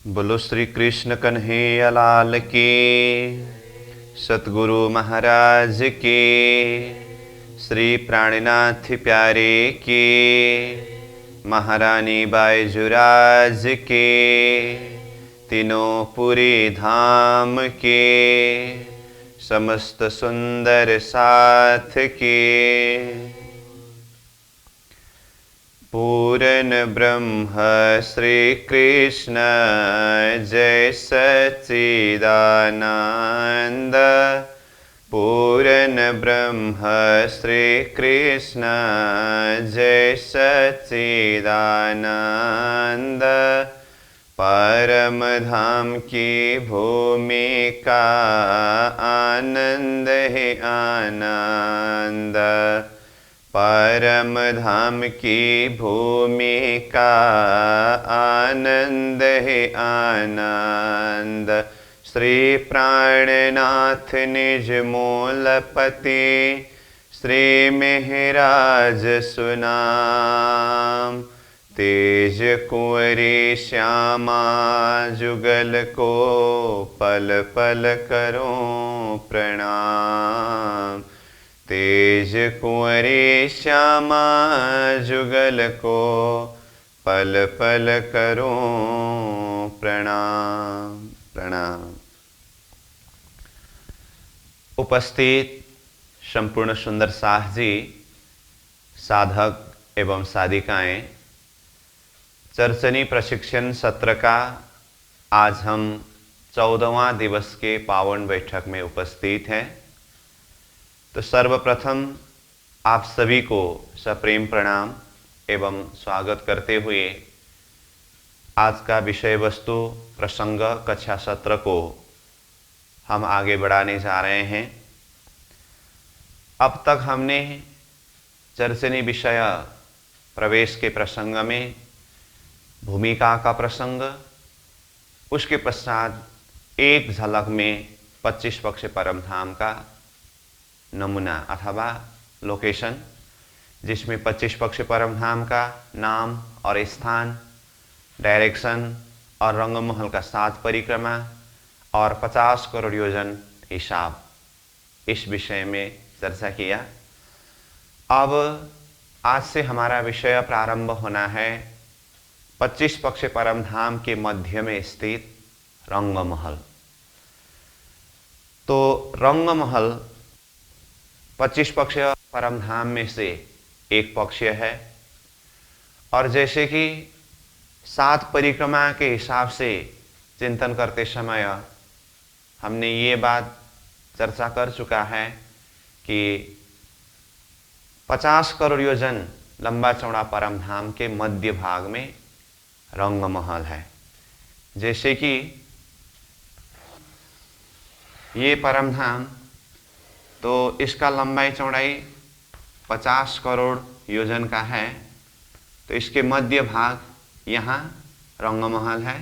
बोलो श्री कृष्ण कन्हैया लाल की, सतगुरु महाराज की, श्री प्राणनाथ प्यारे की, महारानी बाईजुराज की, तीनों पुरी धाम के समस्त सुंदर साथ के। पूर्ण ब्रह्म श्री कृष्ण जय सच्चिदानंद। पूर्ण ब्रह्म श्री कृष्ण जय सच्चिदानंद। परम धाम की भूमि का आनंद है आनंद। परम धाम की भूमि का आनंद है आनंद। श्री प्राणनाथ निज मूलपति श्री मेहराज सुनाम। तेज कुंवरी श्यामा जुगल को पल पल करो प्रणाम। तेज कुंवरी श्यामा जुगल को पल पल करो प्रणाम प्रणाम। उपस्थित संपूर्ण सुंदर साह जी, साधक एवं साधिकाएं, चर्चनी प्रशिक्षण सत्र का आज हम 14वां दिवस के पावन बैठक में उपस्थित हैं। तो सर्वप्रथम आप सभी को सप्रेम प्रणाम एवं स्वागत करते हुए आज का विषय वस्तु प्रसंग कक्षा सत्र को हम आगे बढ़ाने जा रहे हैं। अब तक हमने चर्चनी विषय प्रवेश के प्रसंग में भूमिका का प्रसंग, उसके पश्चात एक झलक में 25 पक्ष परम धाम का नमूना अथवा लोकेशन, जिसमें 25 पक्ष परम धाम का नाम और स्थान, डायरेक्शन और रंगमहल का 7 परिक्रमा और 50 करोड़ योजन हिसाब, इस विषय में चर्चा किया। अब आज से हमारा विषय प्रारंभ होना है 25 पक्ष परम धाम के मध्य में स्थित रंगमहल। तो रंगमहल 25 पक्ष परम धाम में से एक पक्ष है और जैसे कि 7 परिक्रमा के हिसाब से चिंतन करते समय हमने ये बात चर्चा कर चुका है कि 50 करोड़ योजन लंबा चौड़ा परम धाम के मध्य भाग में रंगमहल है। जैसे कि ये परम धाम, तो इसका लंबाई चौड़ाई 50 करोड़ योजन का है। तो इसके मध्य भाग यहाँ रंगमहल है।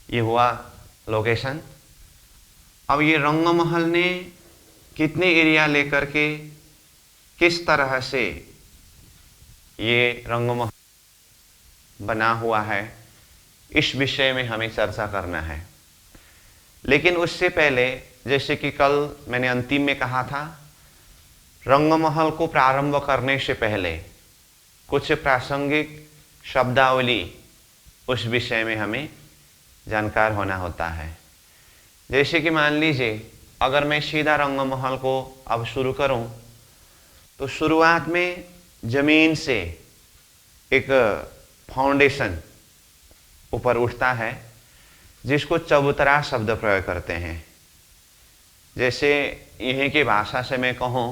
ये हुआ लोकेशन। अब ये रंगमहल ने कितने एरिया लेकर के किस तरह से ये रंगमहल बना हुआ है, इस विषय में हमें चर्चा करना है। लेकिन उससे पहले, जैसे कि कल मैंने अंतिम में कहा था, रंगमहल को प्रारंभ करने से पहले कुछ प्रासंगिक शब्दावली, उस विषय में हमें जानकार होना होता है। जैसे कि मान लीजिए अगर मैं सीधा रंगमहल को अब शुरू करूं, तो शुरुआत में जमीन से एक फाउंडेशन ऊपर उठता है, जिसको चबूतरा शब्द प्रयोग करते हैं। जैसे यहीं की भाषा से मैं कहूँ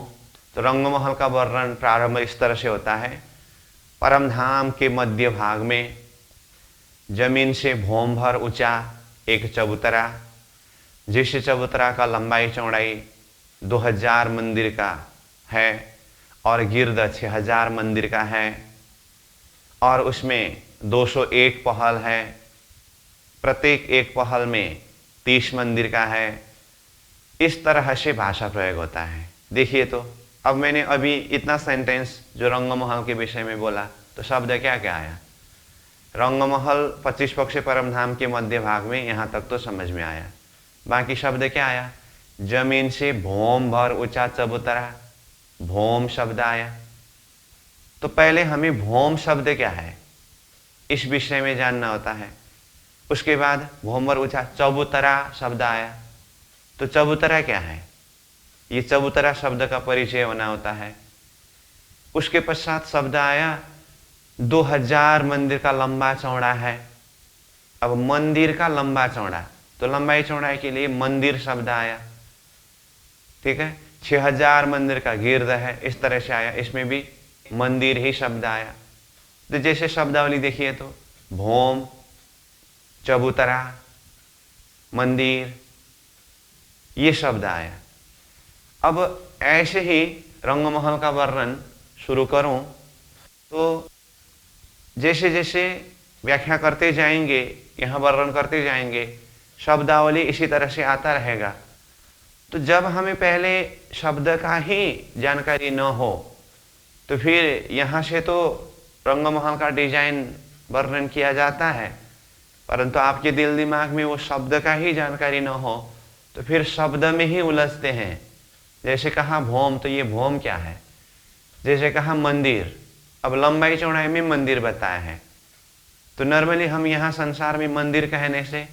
तो रंगमहल का वर्णन प्रारंभ इस तरह से होता है। परम धाम के मध्य भाग में जमीन से भौम भर ऊंचा एक चबूतरा, जिस चबूतरा का लंबाई चौड़ाई 2000 मंदिर का है और गिर्द 6000 मंदिर का है और उसमें 201 पहल है। प्रत्येक एक पहल में 30 मंदिर का है। इस तरह से भाषा प्रयोग होता है। देखिए, तो अब मैंने अभी इतना सेंटेंस जो रंगमहल के विषय में बोला, तो शब्द क्या क्या आया? रंगमहल 25 पक्षी परमधाम के मध्य भाग में, यहाँ तक तो समझ में आया। बाकी शब्द क्या आया? जमीन से भौम भर ऊंचा चबूतरा, भौम शब्द आया। तो पहले हमें भौम शब्द क्या है इस विषय में जानना होता है। उसके बाद भौम भर ऊंचा चबूतरा शब्द आया। तो चबूतरा क्या है, ये चबूतरा शब्द का परिचय होना होता है। उसके पश्चात शब्द आया 2000 मंदिर का लंबा चौड़ा है। अब मंदिर का लंबा चौड़ा, तो लंबाई चौड़ाई के लिए मंदिर शब्द आया। ठीक है, 6000 मंदिर का गिर्द है, इस तरह से आया, इसमें भी मंदिर ही शब्द आया। तो जैसे शब्दावली देखिए तो भौम, चबूतरा, मंदिर, ये शब्द आया। अब ऐसे ही रंगमहल का वर्णन शुरू करूं तो जैसे जैसे व्याख्या करते जाएंगे, यहाँ वर्णन करते जाएंगे, शब्दावली इसी तरह से आता रहेगा। तो जब हमें पहले शब्द का ही जानकारी न हो तो फिर यहाँ से तो रंगमहल का डिजाइन वर्णन किया जाता है, परंतु आपके दिल दिमाग में वो शब्द का ही जानकारी न हो तो फिर शब्द में ही उलझते हैं। जैसे कहा भौम, तो ये भौम क्या है? जैसे कहा मंदिर, अब लंबाई चौड़ाई में मंदिर बताया है। तो नॉर्मली हम यहाँ संसार में मंदिर कहने से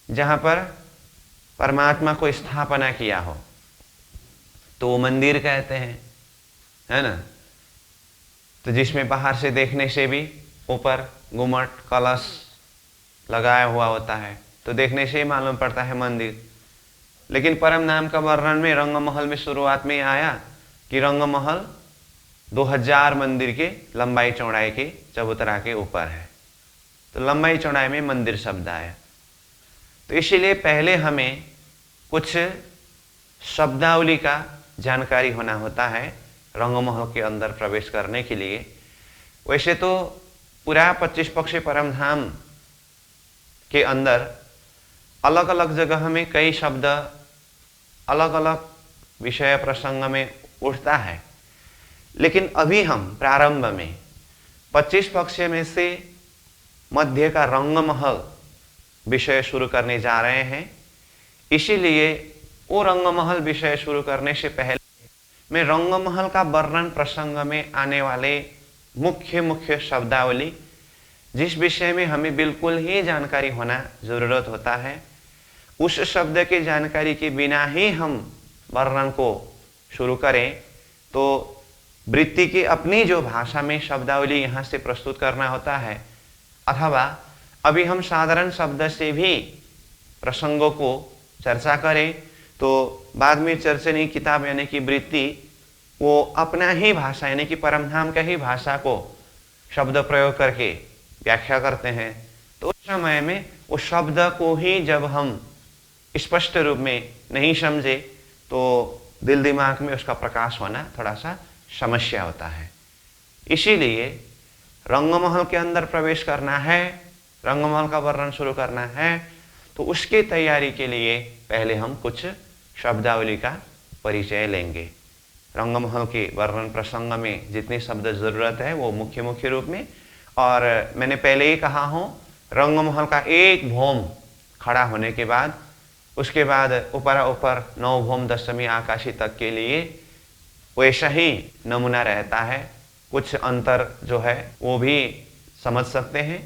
जहाँ पर परमात्मा को स्थापना किया हो तो वो मंदिर कहते हैं, है ना। तो जिसमें बाहर से देखने से भी ऊपर गुम्मट कलश लगाया हुआ होता है तो देखने से ही मालूम पड़ता है मंदिर। लेकिन परम नाम का वर्णन में रंगमहल में शुरुआत में आया कि रंगमहल 2000 मंदिर के लंबाई चौड़ाई के चबूतरा के ऊपर है। तो लंबाई चौड़ाई में मंदिर शब्द आया। तो इसीलिए पहले हमें कुछ शब्दावली का जानकारी होना होता है रंगमहल के अंदर प्रवेश करने के लिए। वैसे तो पूरा 25 पक्षी परमधाम के अंदर अलग अलग जगह में कई शब्द अलग अलग विषय प्रसंग में उठता है, लेकिन अभी हम प्रारंभ में 25 पक्ष में से मध्य का रंगमहल विषय शुरू करने जा रहे हैं। इसीलिए वो रंगमहल विषय शुरू करने से पहले मैं रंगमहल का वर्णन प्रसंग में आने वाले मुख्य मुख्य शब्दावली, जिस विषय में हमें बिल्कुल ही जानकारी होना जरूरत होता है, उस शब्द की जानकारी के बिना ही हम वर्णन को शुरू करें तो वृत्ति की अपनी जो भाषा में शब्दावली यहाँ से प्रस्तुत करना होता है, अथवा अभी हम साधारण शब्द से भी प्रसंगों को चर्चा करें तो बाद में चर्चनीय किताब यानी कि वृत्ति वो अपना ही भाषा यानी कि परमधाम का ही भाषा को शब्द प्रयोग करके व्याख्या करते हैं। तो उस समय में उस शब्द को ही जब हम स्पष्ट रूप में नहीं समझे तो दिल दिमाग में उसका प्रकाश होना थोड़ा सा समस्या होता है। इसीलिए रंगमहल के अंदर प्रवेश करना है, रंगमहल का वर्णन शुरू करना है, तो उसकी तैयारी के लिए पहले हम कुछ शब्दावली का परिचय लेंगे। रंगमहल के वर्णन प्रसंग में जितने शब्द जरूरत है वो मुख्य मुख्य रूप में, और मैंने पहले ही कहा हूँ रंगमहल का एक भौम खड़ा होने के बाद उसके बाद ऊपर ऊपर 9 भौम दशमी आकाशी तक के लिए वैसा ही नमूना रहता है। कुछ अंतर जो है वो भी समझ सकते हैं,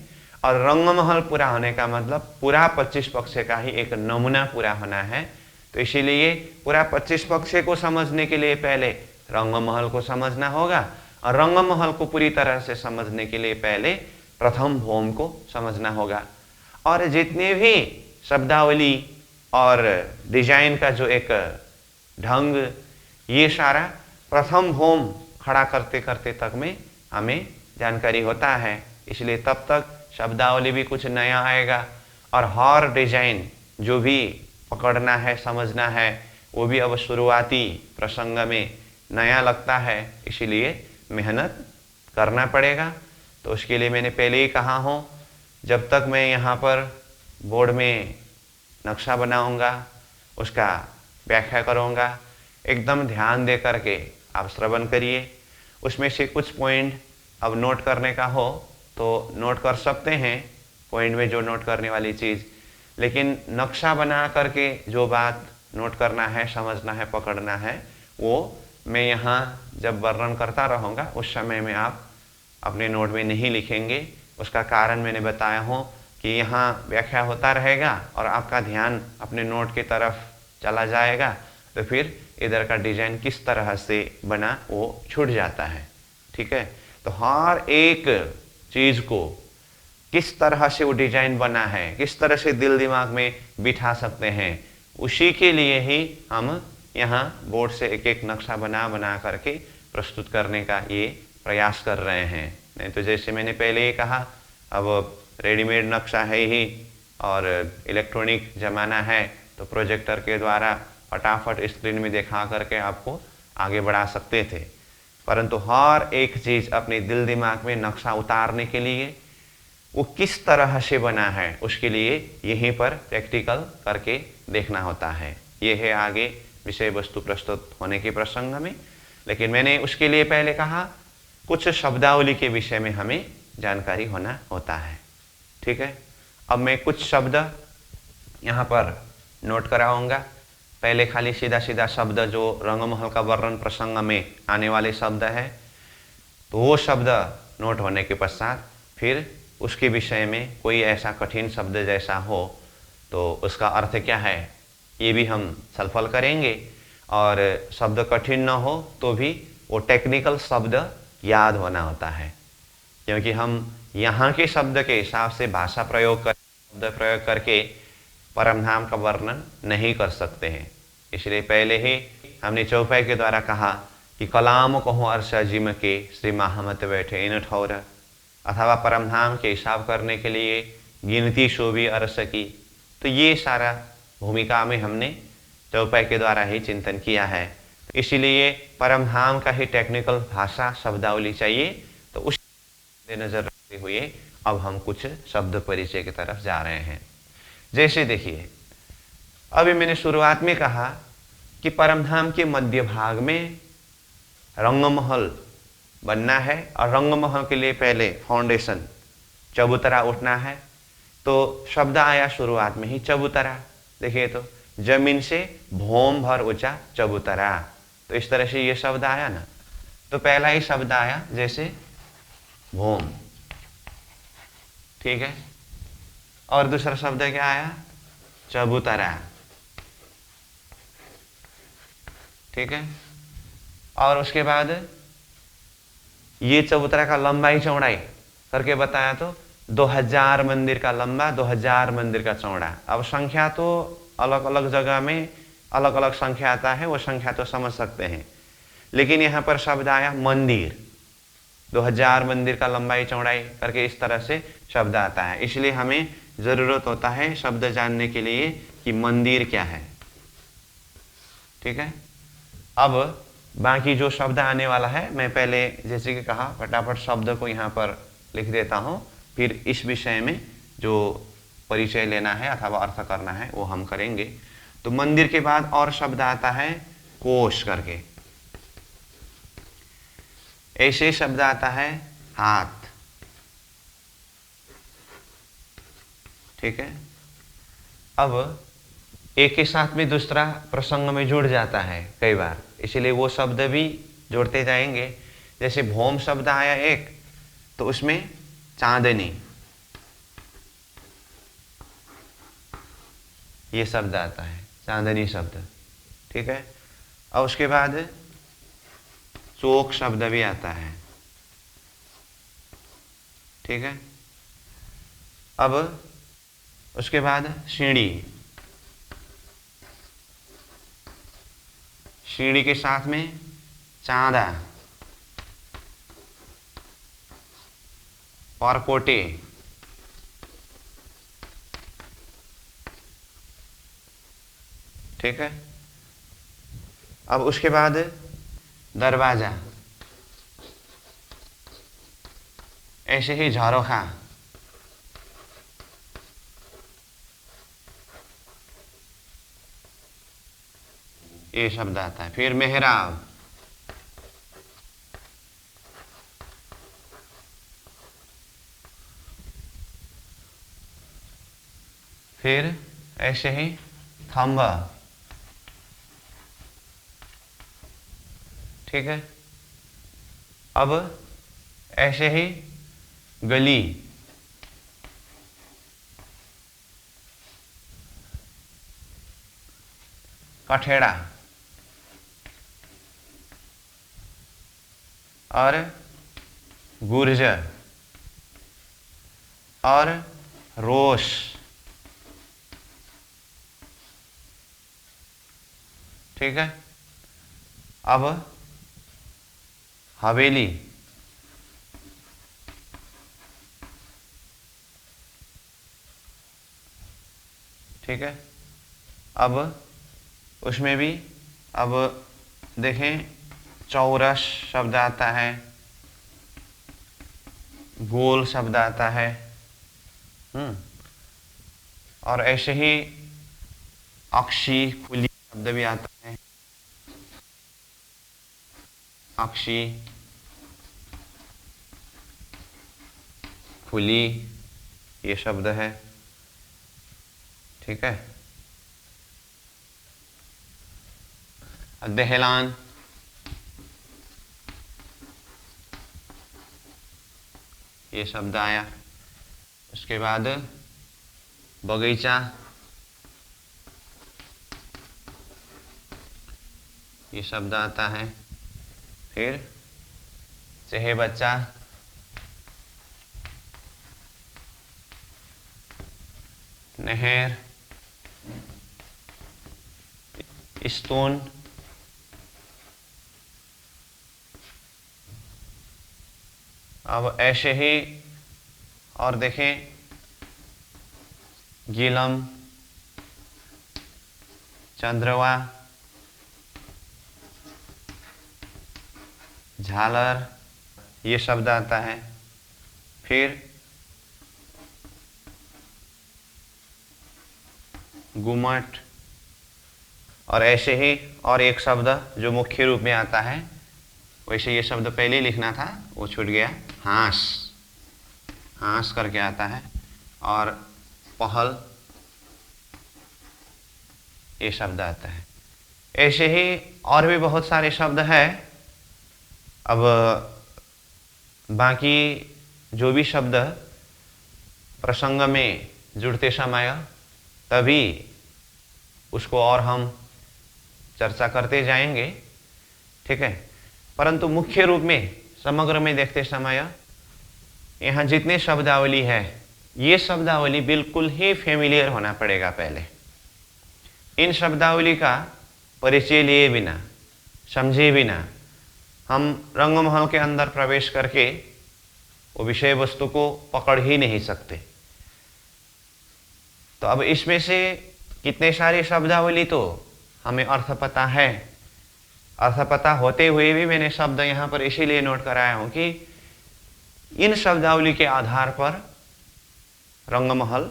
और रंगमहल पूरा होने का मतलब पूरा 25 पक्ष का ही एक नमूना पूरा होना है। तो इसीलिए पूरा 25 पक्ष को समझने के लिए पहले रंगमहल को समझना होगा, और रंगमहल को पूरी तरह से समझने के लिए पहले प्रथम भौम को समझना होगा। और जितने भी शब्दावली और डिजाइन का जो एक ढंग, ये सारा प्रथम भौम खड़ा करते करते तक में हमें जानकारी होता है। इसलिए तब तक शब्दावली भी कुछ नया आएगा, और हर डिजाइन जो भी पकड़ना है समझना है वो भी अब शुरुआती प्रसंग में नया लगता है, इसीलिए मेहनत करना पड़ेगा। तो उसके लिए मैंने पहले ही कहा हूँ, जब तक मैं यहाँ पर बोर्ड में नक्शा बनाऊंगा, उसका व्याख्या करूंगा, एकदम ध्यान दे करके आप श्रवण करिए। उसमें से कुछ पॉइंट अब नोट करने का हो तो नोट कर सकते हैं पॉइंट में जो नोट करने वाली चीज़, लेकिन नक्शा बना करके जो बात नोट करना है, समझना है, पकड़ना है, वो मैं यहाँ जब वर्णन करता रहूँगा उस समय में आप अपने नोट में नहीं लिखेंगे। उसका कारण मैंने बताया हूँ कि यहाँ व्याख्या होता रहेगा और आपका ध्यान अपने नोट की तरफ चला जाएगा, तो फिर इधर का डिजाइन किस तरह से बना वो छूट जाता है। ठीक है, तो हर एक चीज़ को किस तरह से वो डिजाइन बना है, किस तरह से दिल दिमाग में बिठा सकते हैं, उसी के लिए ही हम यहाँ बोर्ड से एक एक नक्शा बना बना करके प्रस्तुत करने का ये प्रयास कर रहे हैं। नहीं तो जैसे मैंने पहले ही कहा, अब रेडीमेड नक्शा है ही और इलेक्ट्रॉनिक ज़माना है, तो प्रोजेक्टर के द्वारा फटाफट स्क्रीन में दिखा करके आपको आगे बढ़ा सकते थे, परंतु हर एक चीज़ अपने दिल दिमाग में नक्शा उतारने के लिए वो किस तरह से बना है उसके लिए यहीं पर प्रैक्टिकल करके देखना होता है। ये है आगे विषय वस्तु प्रस्तुत होने के प्रसंग में, लेकिन मैंने उसके लिए पहले कहा कुछ शब्दावली के विषय में हमें जानकारी होना होता है। ठीक है, अब मैं कुछ शब्द यहाँ पर नोट कराऊंगा। पहले खाली सीधा सीधा शब्द जो रंगमहल का वर्णन प्रसंग में आने वाले शब्द है, तो वो शब्द नोट होने के पश्चात फिर उसके विषय में कोई ऐसा कठिन शब्द जैसा हो तो उसका अर्थ क्या है ये भी हम सलफल करेंगे, और शब्द कठिन न हो तो भी वो टेक्निकल शब्द याद होना होता है, क्योंकि हम यहाँ के शब्द के हिसाब से भाषा प्रयोग कर शब्द प्रयोग करके परमधाम का वर्णन नहीं कर सकते हैं। इसलिए पहले ही हमने चौपाई के द्वारा कहा कि कलाम कहो अर्षा जिम के श्री महामत बैठे इन ठौर, अथवा परमधाम के हिसाब करने के लिए गिनती शोभी अर्ष की। तो ये सारा भूमिका में हमने चौपाई के द्वारा ही चिंतन किया है। इसीलिए परमधाम का ही टेक्निकल भाषा शब्दावली चाहिए, तो उस नज़र रखते हुए अब हम कुछ शब्द परिचय की तरफ जा रहे हैं। जैसे देखिए, अभी मैंने शुरुआत में कहा कि परमधाम के मध्य भाग में रंगमहल बनना है, और रंगमहल के लिए पहले फाउंडेशन चबूतरा उठना है। तो शब्द आया शुरुआत में ही चबूतरा। देखिए तो जमीन से भौम भर ऊंचा चबूतरा, तो इस तरह से ये शब्द आया ना। तो पहला ही शब्द आया जैसे भौम, ठीक है, और दूसरा शब्द क्या आया, चबूतरा, ठीक है। और उसके बाद ये चबूतरा का लंबाई चौड़ाई करके बताया तो 2000 मंदिर का लंबा, 2000 मंदिर का चौड़ा। अब संख्या तो अलग अलग जगह में अलग अलग संख्या आता है, वो संख्या तो समझ सकते हैं, लेकिन यहाँ पर शब्द आया मंदिर, 2000 मंदिर का लंबाई चौड़ाई करके इस तरह से शब्द आता है। इसलिए हमें जरूरत होता है शब्द जानने के लिए कि मंदिर क्या है। ठीक है, अब बाकी जो शब्द आने वाला है मैं पहले जैसे कि कहा फटाफट शब्द को यहाँ पर लिख देता हूँ, फिर इस विषय में जो परिचय लेना है अथवा अर्थ करना है वो हम करेंगे। तो मंदिर के बाद और शब्द आता है कोश करके, ऐसे शब्द आता है हाथ, ठीक है। अब एक के साथ में दूसरा प्रसंग में जुड़ जाता है कई बार, इसलिए वो शब्द भी जोड़ते जाएंगे। जैसे भौम शब्द आया एक, तो उसमें चांदनी ये शब्द आता है, चांदनी शब्द, ठीक है। और उसके बाद चौक शब्द भी आता है, ठीक है। अब उसके बाद सीढ़ी, सीढ़ी के साथ में चांदा, परकोटे, ठीक है। अब उसके बाद दरवाजा, ऐसे ही झरोखा, ये शब्द आता है। फिर मेहराब, फिर ऐसे ही थंब, ठीक है। अब ऐसे ही गली, कठेड़ा और गुर्जर और रोष, ठीक है। अब हवेली, ठीक है। अब उसमें भी अब देखें, चौरस शब्द आता है, गोल शब्द आता है, और ऐसे ही अक्षी खुली शब्द भी आता है, अक्षी खुली ये शब्द है, ठीक है। दहलान, ये शब्द आया। उसके बाद बगीचा, ये शब्द आता है। फिर चहे बच्चा, नहर, स्टोन, अब ऐसे ही और देखें, गीलम, चंद्रवा, झालर, ये शब्द आता है। फिर गुमट, और ऐसे ही और एक शब्द जो मुख्य रूप में आता है, वैसे ये शब्द पहले लिखना था वो छूट गया, हांस, हांस करके आता है। और पहल, ये शब्द आता है। ऐसे ही और भी बहुत सारे शब्द हैं। अब बाकी जो भी शब्द प्रसंग में जुड़ते समय तभी उसको और हम चर्चा करते जाएंगे, ठीक है। परंतु मुख्य रूप में समग्र में देखते समय यहाँ जितने शब्दावली है, ये शब्दावली बिल्कुल ही फेमिलियर होना पड़ेगा पहले। इन शब्दावली का परिचय लिए बिना, समझे बिना हम रंगमहल के अंदर प्रवेश करके वो विषय वस्तु को पकड़ ही नहीं सकते। तो अब इसमें से कितने सारे शब्दावली तो हमें अर्थ पता है, अर्थ पता होते हुए भी मैंने शब्द यहाँ पर इसीलिए नोट कराया हूँ कि इन शब्दावली के आधार पर रंगमहल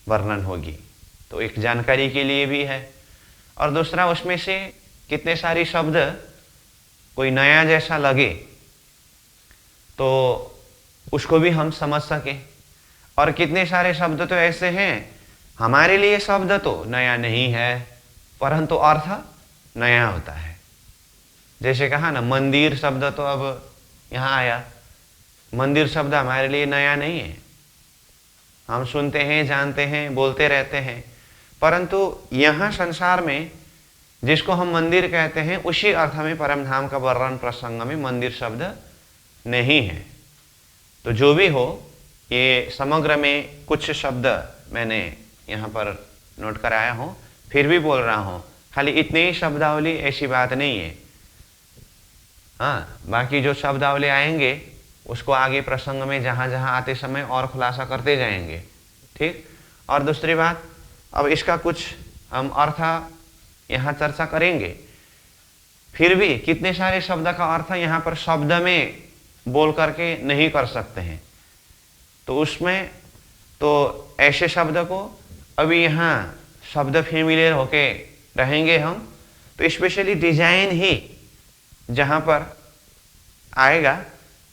वर्णन होगी, तो एक जानकारी के लिए भी है। और दूसरा, उसमें से कितने सारे शब्द कोई नया जैसा लगे तो उसको भी हम समझ सकें, और कितने सारे शब्द तो ऐसे हैं हमारे लिए शब्द तो नया नहीं है परंतु अर्थ नया होता है। जैसे कहा ना, मंदिर शब्द तो अब यहाँ आया, मंदिर शब्द हमारे लिए नया नहीं है, हम सुनते हैं, जानते हैं, बोलते रहते हैं, परंतु यहाँ संसार में जिसको हम मंदिर कहते हैं उसी अर्थ में परमधाम का वर्णन प्रसंग में मंदिर शब्द नहीं है। तो जो भी हो, ये समग्र में कुछ शब्द मैंने यहाँ पर नोट कराया हूँ, फिर भी बोल रहा हूँ, खाली इतनी ही शब्दावली ऐसी बात नहीं है। हाँ, बाकी जो शब्दावली आएंगे उसको आगे प्रसंग में जहाँ जहाँ आते समय और खुलासा करते जाएंगे, ठीक। और दूसरी बात, अब इसका कुछ हम अर्थ यहाँ चर्चा करेंगे, फिर भी कितने सारे शब्द का अर्थ यहाँ पर शब्द में बोल करके नहीं कर सकते हैं। तो उसमें तो ऐसे शब्द को अभी यहाँ शब्द फेमिलियर होके रहेंगे हम, तो स्पेशली डिजाइन ही जहाँ पर आएगा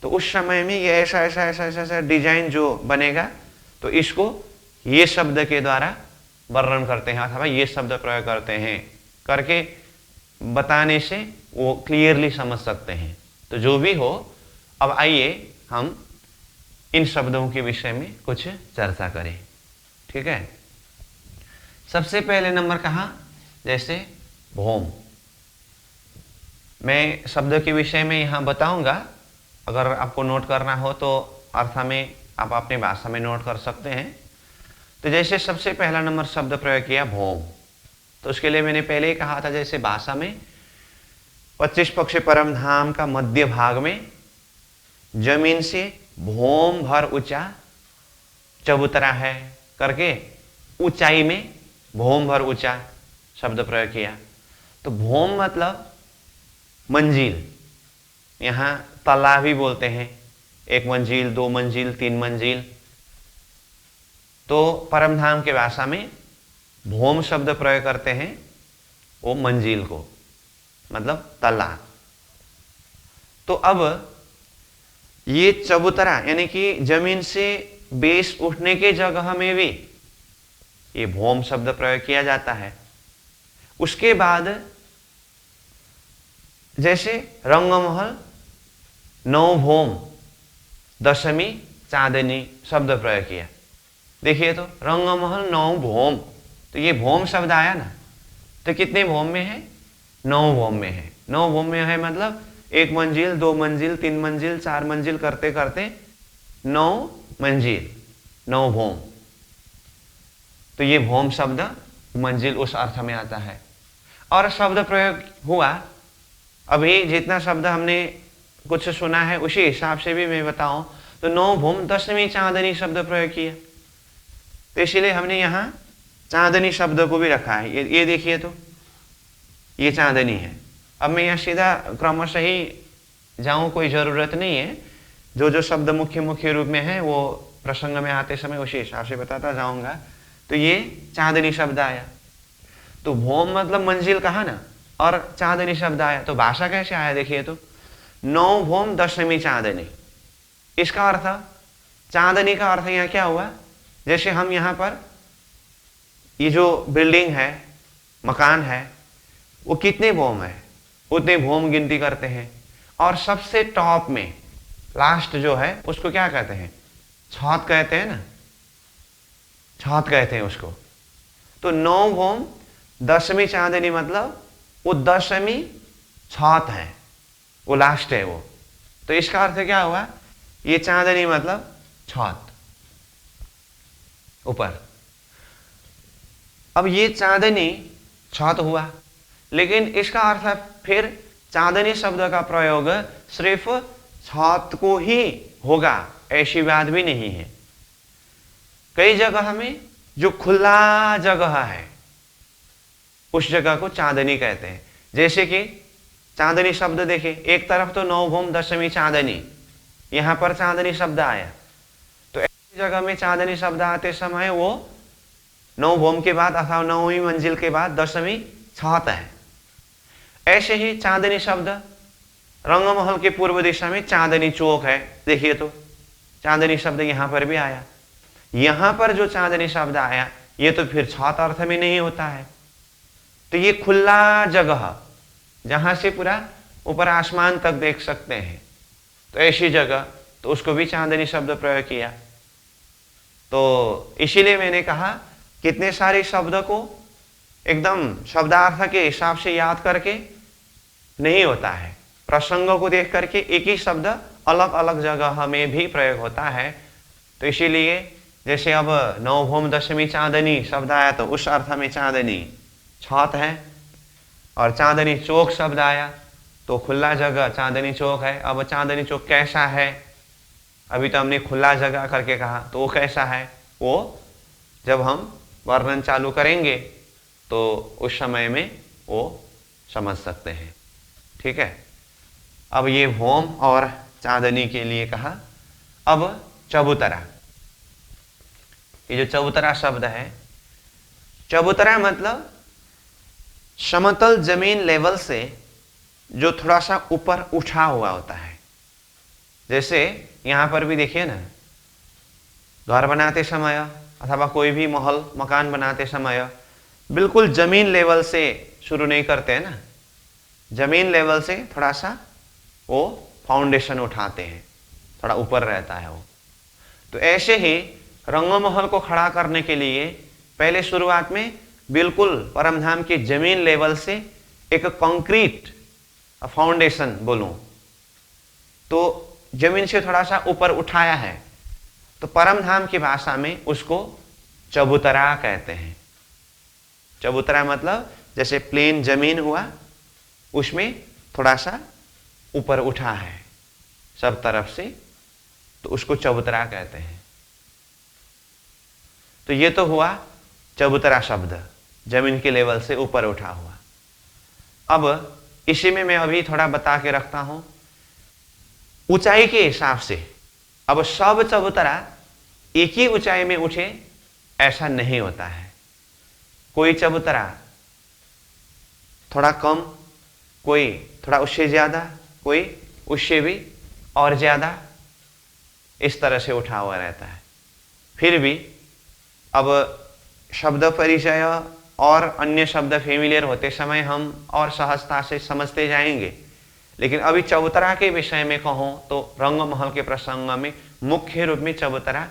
तो उस समय में ये ऐसा ऐसा ऐसा ऐसा ऐसा डिजाइन जो बनेगा तो इसको ये शब्द के द्वारा वर्णन करते हैं अथवा ये शब्द प्रयोग करते हैं करके बताने से वो क्लियरली समझ सकते हैं। तो जो भी हो, अब आइए हम इन शब्दों के विषय में कुछ चर्चा करें। ठीक है, सबसे पहले नंबर कहा, जैसे भौम। मैं शब्द के विषय में यहाँ बताऊंगा, अगर आपको नोट करना हो तो अर्थ में आप अपनी भाषा में नोट कर सकते हैं। तो जैसे सबसे पहला नंबर शब्द प्रयोग किया भौम, तो उसके लिए मैंने पहले ही कहा था, जैसे भाषा में 25 पक्ष परम धाम का मध्य भाग में जमीन से भौम भर ऊंचा चबूतरा है करके ऊंचाई में भौम भर ऊंचा शब्द प्रयोग किया। तो भौम मतलब मंजिल, यहाँ तला भी बोलते हैं, 1 मंजिल, 2 मंजिल, 3 मंजिल। तो परमधाम के भाषा में भौम शब्द प्रयोग करते हैं वो मंजिल को, मतलब तला। तो अब ये चबूतरा यानी कि जमीन से बेस उठने के जगह में भी ये भौम शब्द प्रयोग किया जाता है। उसके बाद जैसे रंगमहल 9 भौम दशमी चांदनी शब्द प्रयोग किया। देखिए तो रंगमहल 9 भौम, तो ये भौम शब्द आया ना, तो कितने भौम में है? 9 भौम में है। 9 भौम में है मतलब 1 मंजिल, 2 मंजिल, 3 मंजिल, 4 मंजिल करते करते 9 मंजिल, 9 भौम। तो ये भौम शब्द मंजिल उस अर्थ में आता है। और शब्द प्रयोग हुआ, अभी जितना शब्द हमने कुछ सुना है उसी हिसाब से भी मैं बताऊं तो 9 भौम दशमी चांदनी शब्द प्रयोग किया। तो इसीलिए हमने यहाँ चांदनी शब्द को भी रखा है। ये देखिए तो ये चांदनी है। अब मैं यहाँ सीधा क्रमशः ही जाऊँ, कोई ज़रूरत नहीं है। जो शब्द मुख्य मुख्य रूप में है वो प्रसंग में आते समय उसी हिसाब से बताता जाऊँगा। तो ये चांदनी शब्द आया, तो भौम मतलब मंजिल कहा ना, और चांदनी शब्द आया। तो भाषा कैसे आया देखिए तो 9 भौम दशमी चांदनी। इसका अर्थ, चांदनी का अर्थ यहाँ क्या हुआ, जैसे हम यहाँ पर ये जो बिल्डिंग है, मकान है, वो कितने भौम है उतने भौम गिनती करते हैं। और सबसे टॉप में लास्ट जो है उसको क्या कहते हैं? छत कहते हैं ना, छत कहते हैं उसको। तो 9 भौम दशमी चांदनी मतलब वो दशमी छत है, वो लास्ट है वो। तो इसका अर्थ क्या हुआ, ये चांदनी मतलब छत ऊपर। अब ये चांदनी छत हुआ, लेकिन इसका अर्थ फिर चांदनी शब्द का प्रयोग सिर्फ छत को ही होगा ऐसी बात भी नहीं है। कई जगह में जो खुला जगह है उस जगह को चांदनी कहते हैं। जैसे कि चांदनी शब्द देखें, एक तरफ तो 9 भौम दशमी चांदनी, यहाँ पर चांदनी शब्द आया। तो ऐसी जगह में चांदनी शब्द आते समय वो 9 भौम के बाद अथवा 9वीं मंजिल के बाद दशमी छत है। ऐसे ही चांदनी शब्द रंगमहल के पूर्व दिशा में चांदनी चौक है। देखिए तो चांदनी शब्द यहाँ पर भी आया। यहाँ पर जो चांदनी शब्द आया ये तो फिर छत अर्थ में नहीं होता है। तो ये खुला जगह जहाँ से पूरा ऊपर आसमान तक देख सकते हैं, तो ऐसी जगह, तो उसको भी चांदनी शब्द प्रयोग किया। तो इसीलिए मैंने कहा कितने सारे शब्द को एकदम शब्दार्थ के हिसाब से याद करके नहीं होता है। प्रसंगों को देख करके एक ही शब्द अलग अलग जगह में भी प्रयोग होता है। तो इसीलिए जैसे अब 9 भौम दशमी चांदनी शब्द आया तो उस अर्थ में चांदनी छत है, और चांदनी चौक शब्द आया तो खुला जगह चांदनी चौक है। अब चांदनी चौक कैसा है, अभी तो हमने खुला जगह करके कहा, तो वो कैसा है वो जब हम वर्णन चालू करेंगे तो उस समय में वो समझ सकते हैं। ठीक है, अब ये भौम और चांदनी के लिए कहा। अब चबूतरा, ये जो चबूतरा शब्द है, चबूतरा मतलब समतल जमीन लेवल से जो थोड़ा सा ऊपर उठा हुआ होता है। जैसे यहाँ पर भी देखिए ना, घर बनाते समय अथवा कोई भी महल मकान बनाते समय बिल्कुल जमीन लेवल से शुरू नहीं करते हैं ना, जमीन लेवल से थोड़ा सा वो फाउंडेशन उठाते हैं, थोड़ा ऊपर रहता है वो। तो ऐसे ही रंगमहल को खड़ा करने के लिए पहले शुरुआत में बिल्कुल परमधाम की जमीन लेवल से एक कंक्रीट फाउंडेशन बोलूं तो जमीन से थोड़ा सा ऊपर उठाया है, तो परमधाम की भाषा में उसको चबूतरा कहते हैं। चबूतरा मतलब जैसे प्लेन जमीन हुआ, उसमें थोड़ा सा ऊपर उठा है सब तरफ से, तो उसको चबूतरा कहते हैं। तो ये तो हुआ चबूतरा शब्द, जमीन के लेवल से ऊपर उठा हुआ। अब इसी में मैं अभी थोड़ा बता के रखता हूं ऊंचाई के हिसाब से। अब सब चबूतरा एक ही ऊंचाई में उठे ऐसा नहीं होता है। कोई चबूतरा थोड़ा कम, कोई थोड़ा उससे ज्यादा, कोई उससे भी और ज्यादा, इस तरह से उठा हुआ रहता है। फिर भी अब शब्द परिचय और अन्य शब्द फेमिलियर होते समय हम और सहजता से समझते जाएंगे, लेकिन अभी चबूतरा के विषय में कहूं तो रंगमहल के प्रसंग में मुख्य रूप में चबूतरा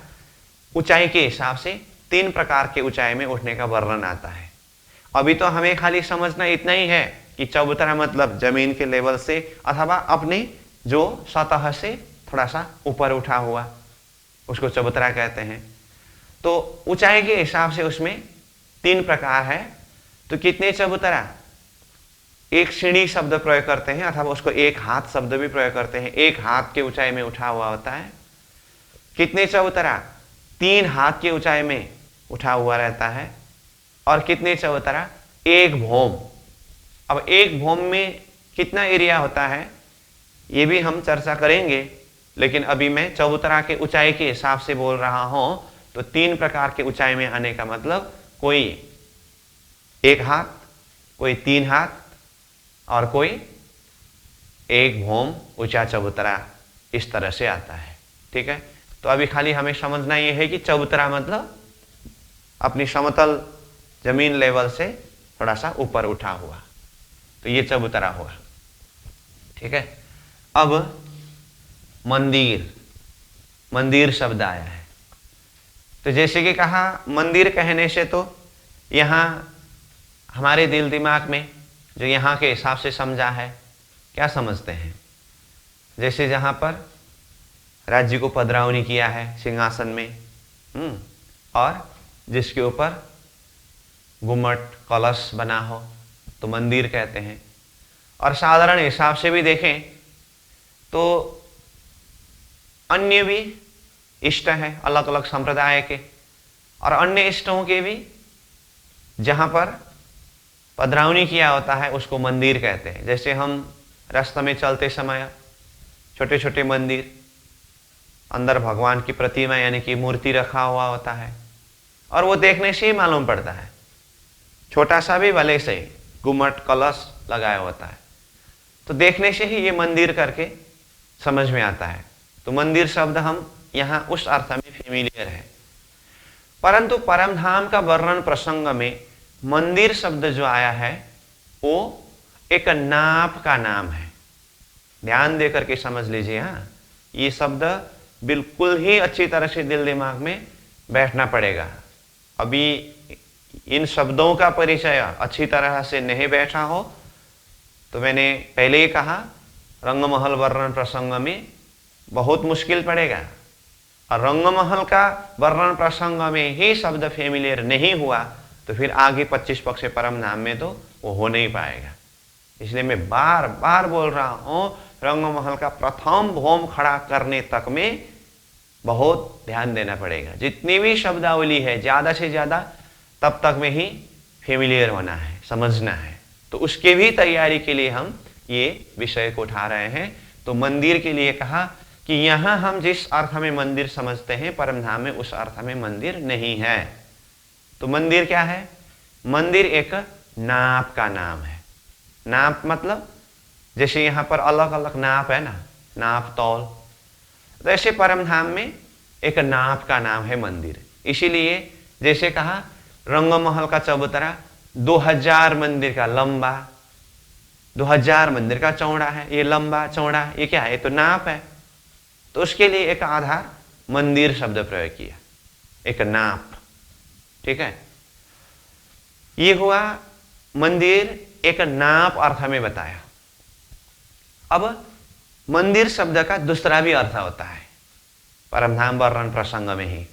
ऊंचाई के हिसाब से 3 प्रकार के ऊंचाई में उठने का वर्णन आता है। अभी तो हमें खाली समझना इतना ही है कि चबूतरा मतलब जमीन के लेवल से अथवा अपने जो सतह से थोड़ा सा ऊपर उठा हुआ, उसको चबूतरा कहते हैं। तो ऊंचाई के हिसाब से उसमें 3 प्रकार है। तो कितने चबूतरा? एक सीढ़ी शब्द प्रयोग करते हैं अथवा उसको एक हाथ शब्द भी प्रयोग करते हैं, एक हाथ के ऊंचाई में उठा हुआ होता है। कितने चबूतरा? 3 हाथ की ऊंचाई में उठा हुआ रहता है। और कितने चबूतरा? 1 भौम। अब 1 भौम में कितना एरिया होता है ये भी हम चर्चा करेंगे, लेकिन अभी मैं चबूतरा के ऊंचाई के हिसाब से बोल रहा हूं। तो 3 प्रकार के ऊंचाई में आने का मतलब कोई 1 हाथ, कोई 3 हाथ और कोई 1 भौम ऊंचा चबूतरा, इस तरह से आता है। ठीक है, तो अभी खाली हमें समझना यह है कि चबूतरा मतलब अपनी समतल जमीन लेवल से थोड़ा सा ऊपर उठा हुआ, तो ये चबूतरा हुआ। ठीक है, अब मंदिर, मंदिर शब्द आया है। तो जैसे कि कहा मंदिर कहने से तो यहाँ हमारे दिल दिमाग में जो यहाँ के हिसाब से समझा है, क्या समझते हैं? जैसे जहाँ पर राज्य को पधरावनी किया है सिंहासन में, और जिसके ऊपर गुम्मट कलश बना हो तो मंदिर कहते हैं। और साधारण हिसाब से भी देखें तो अन्य भी इष्ट हैं अलग अलग संप्रदाय के, और अन्य इष्टों के भी जहाँ पर पधरावनी किया होता है उसको मंदिर कहते हैं। जैसे हम रास्ते में चलते समय छोटे छोटे मंदिर, अंदर भगवान की प्रतिमा यानी कि मूर्ति रखा हुआ होता है, और वो देखने से ही मालूम पड़ता है, छोटा सा भी भले से गुम्मट कलश लगाया होता है, तो देखने से ही ये मंदिर करके समझ में आता है। तो मंदिर शब्द हम यहाँ उस अर्थ में फेमिलियर है। परंतु परमधाम का वर्णन प्रसंग में मंदिर शब्द जो आया है वो एक नाप का नाम है। ध्यान देकर के समझ लीजिए। हाँ, ये शब्द बिल्कुल ही अच्छी तरह से दिल दिमाग में बैठना पड़ेगा। अभी इन शब्दों का परिचय अच्छी तरह से नहीं बैठा हो तो मैंने पहले ही कहा रंगमहल वर्णन प्रसंग में बहुत मुश्किल पड़ेगा, और रंगमहल का वर्णन प्रसंग में ही शब्द फेमिलियर नहीं हुआ तो फिर आगे 25 पक्ष परमधाम में तो वो हो नहीं पाएगा। इसलिए मैं बार बार बोल रहा हूं रंगमहल का प्रथम भौम खड़ा करने तक में बहुत ध्यान देना पड़ेगा। जितनी भी शब्दावली है ज्यादा से ज्यादा तब तक में ही फेमिलियर होना है, समझना है। तो उसके भी तैयारी के लिए हम ये विषय को उठा रहे हैं। तो मंदिर के लिए कहा कि यहां हम जिस अर्थ में मंदिर समझते हैं परमधाम में उस अर्थ में मंदिर नहीं है। तो मंदिर क्या है? मंदिर एक नाप का नाम है। नाप मतलब जैसे यहां पर अलग अलग नाप है ना, नाप तौल, तो ऐसे परमधाम में एक नाप का नाम है मंदिर। इसीलिए जैसे कहा रंगमहल का चबूतरा 2000 मंदिर का लंबा, 2000 मंदिर का चौड़ा है। ये लंबा चौड़ा ये क्या है? ये तो नाप है। तो उसके लिए एक आधार मंदिर शब्द प्रयोग किया, एक नाप। ठीक है, ये हुआ मंदिर एक नाप अर्थ में बताया। अब मंदिर शब्द का दूसरा भी अर्थ होता है परमधाम वर्णन प्रसंग में ही।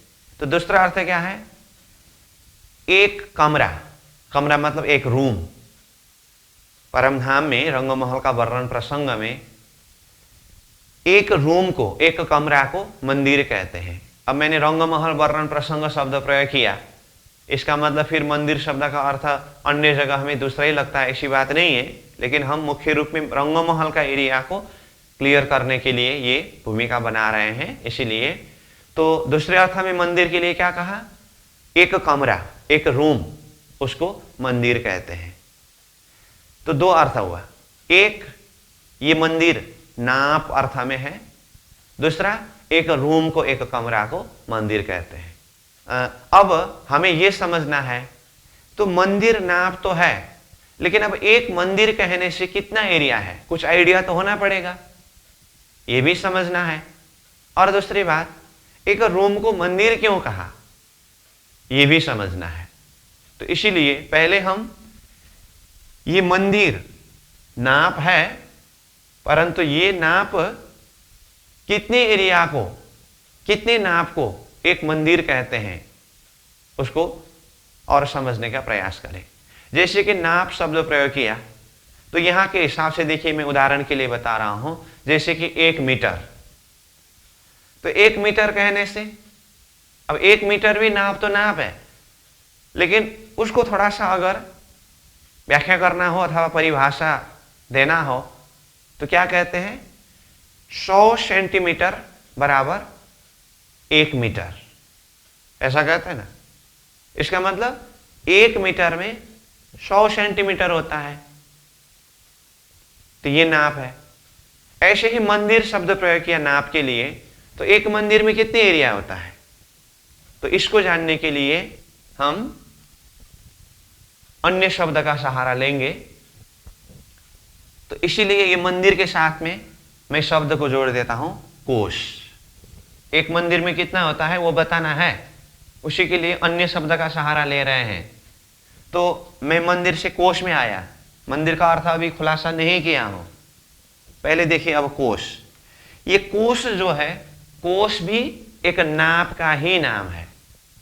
तो दूसरा अर्थ क्या है? एक कमरा, कमरा मतलब एक रूम। परमधाम में रंगमहल का वर्णन प्रसंग में एक रूम को, एक कमरा को मंदिर कहते हैं। अब मैंने रंगमहल वर्णन प्रसंग शब्द प्रयोग किया, इसका मतलब फिर मंदिर शब्द का अर्थ अन्य जगह हमें दूसरा ही लगता है, ऐसी बात नहीं है। लेकिन हम मुख्य रूप में रंगमहल का एरिया को क्लियर करने के लिए ये भूमिका बना रहे हैं, इसीलिए। तो दूसरे अर्थ में मंदिर के लिए क्या कहा? एक कमरा, एक रूम, उसको मंदिर कहते हैं। तो दो अर्थ हुआ, एक ये मंदिर नाप अर्थ में है, दूसरा एक रूम को, एक कमरा को मंदिर कहते हैं। अब हमें यह समझना है, तो मंदिर नाप तो है, लेकिन अब एक मंदिर कहने से कितना एरिया है, कुछ आइडिया तो होना पड़ेगा, यह भी समझना है। और दूसरी बात, एक रूम को मंदिर क्यों कहा, यह भी समझना है। तो इसीलिए पहले हम ये मंदिर नाप है, परंतु ये नाप कितने एरिया को, कितने नाप को एक मंदिर कहते हैं, उसको और समझने का प्रयास करें। जैसे कि नाप शब्द प्रयोग किया, तो यहां के हिसाब से देखिए, मैं उदाहरण के लिए बता रहा हूं। जैसे कि 1 मीटर, तो 1 मीटर कहने से, अब 1 मीटर भी नाप तो नाप है, लेकिन उसको थोड़ा सा अगर व्याख्या करना हो अथवा परिभाषा देना हो तो क्या कहते हैं? 100 सेंटीमीटर बराबर 1 मीटर, ऐसा कहते हैं ना। इसका मतलब 1 मीटर में 100 सेंटीमीटर होता है, तो ये नाप है। ऐसे ही मंदिर शब्द प्रयोग किया नाप के लिए, तो एक मंदिर में कितने एरिया होता है, तो इसको जानने के लिए हम अन्य शब्द का सहारा लेंगे। तो इसीलिए ये मंदिर के साथ में मैं शब्द को जोड़ देता हूं, कोश। एक मंदिर में कितना होता है वो बताना है, उसी के लिए अन्य शब्द का सहारा ले रहे हैं। तो मैं मंदिर से कोश में आया, मंदिर का अर्थ अभी खुलासा नहीं किया हूं, पहले देखिए। अब कोश, ये कोश जो है, कोश भी एक नाप का ही नाम है।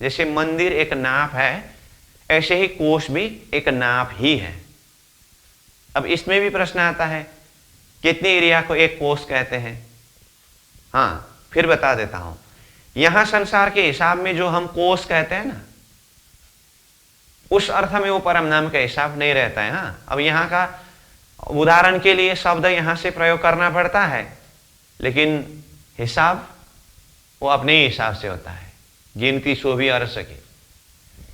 जैसे मंदिर एक नाप है, ऐसे ही कोश भी एक नाप ही है। अब इसमें भी प्रश्न आता है, कितने एरिया को एक कोश कहते हैं? हाँ, फिर बता देता हूं। यहां संसार के हिसाब में जो हम कोश कहते हैं ना, उस अर्थ में वो परम नाम का हिसाब नहीं रहता है। हाँ, अब यहां का उदाहरण के लिए शब्द यहां से प्रयोग करना पड़ता है, लेकिन हिसाब वो अपने ही हिसाब से होता है, गिनती सो भी अर्थ सके।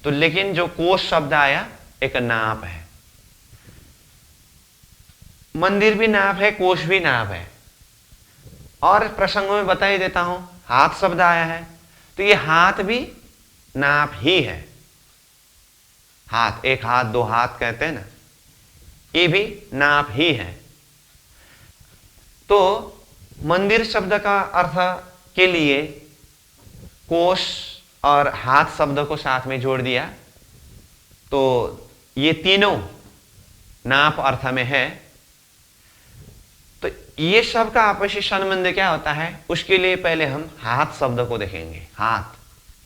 तो लेकिन जो कोश शब्द आया एक नाप है, मंदिर भी नाप है, कोश भी नाप है। और प्रसंग में बता ही देता हूं, हाथ शब्द आया है, तो ये हाथ भी नाप ही है। हाथ, एक हाथ, दो हाथ कहते हैं ना, ये भी नाप ही है। तो मंदिर शब्द का अर्थ के लिए कोश और हाथ शब्द को साथ में जोड़ दिया, तो ये तीनों नाप अर्थ में है। तो ये सब का आपसी संबंध क्या होता है, उसके लिए पहले हम हाथ शब्द को देखेंगे। हाथ,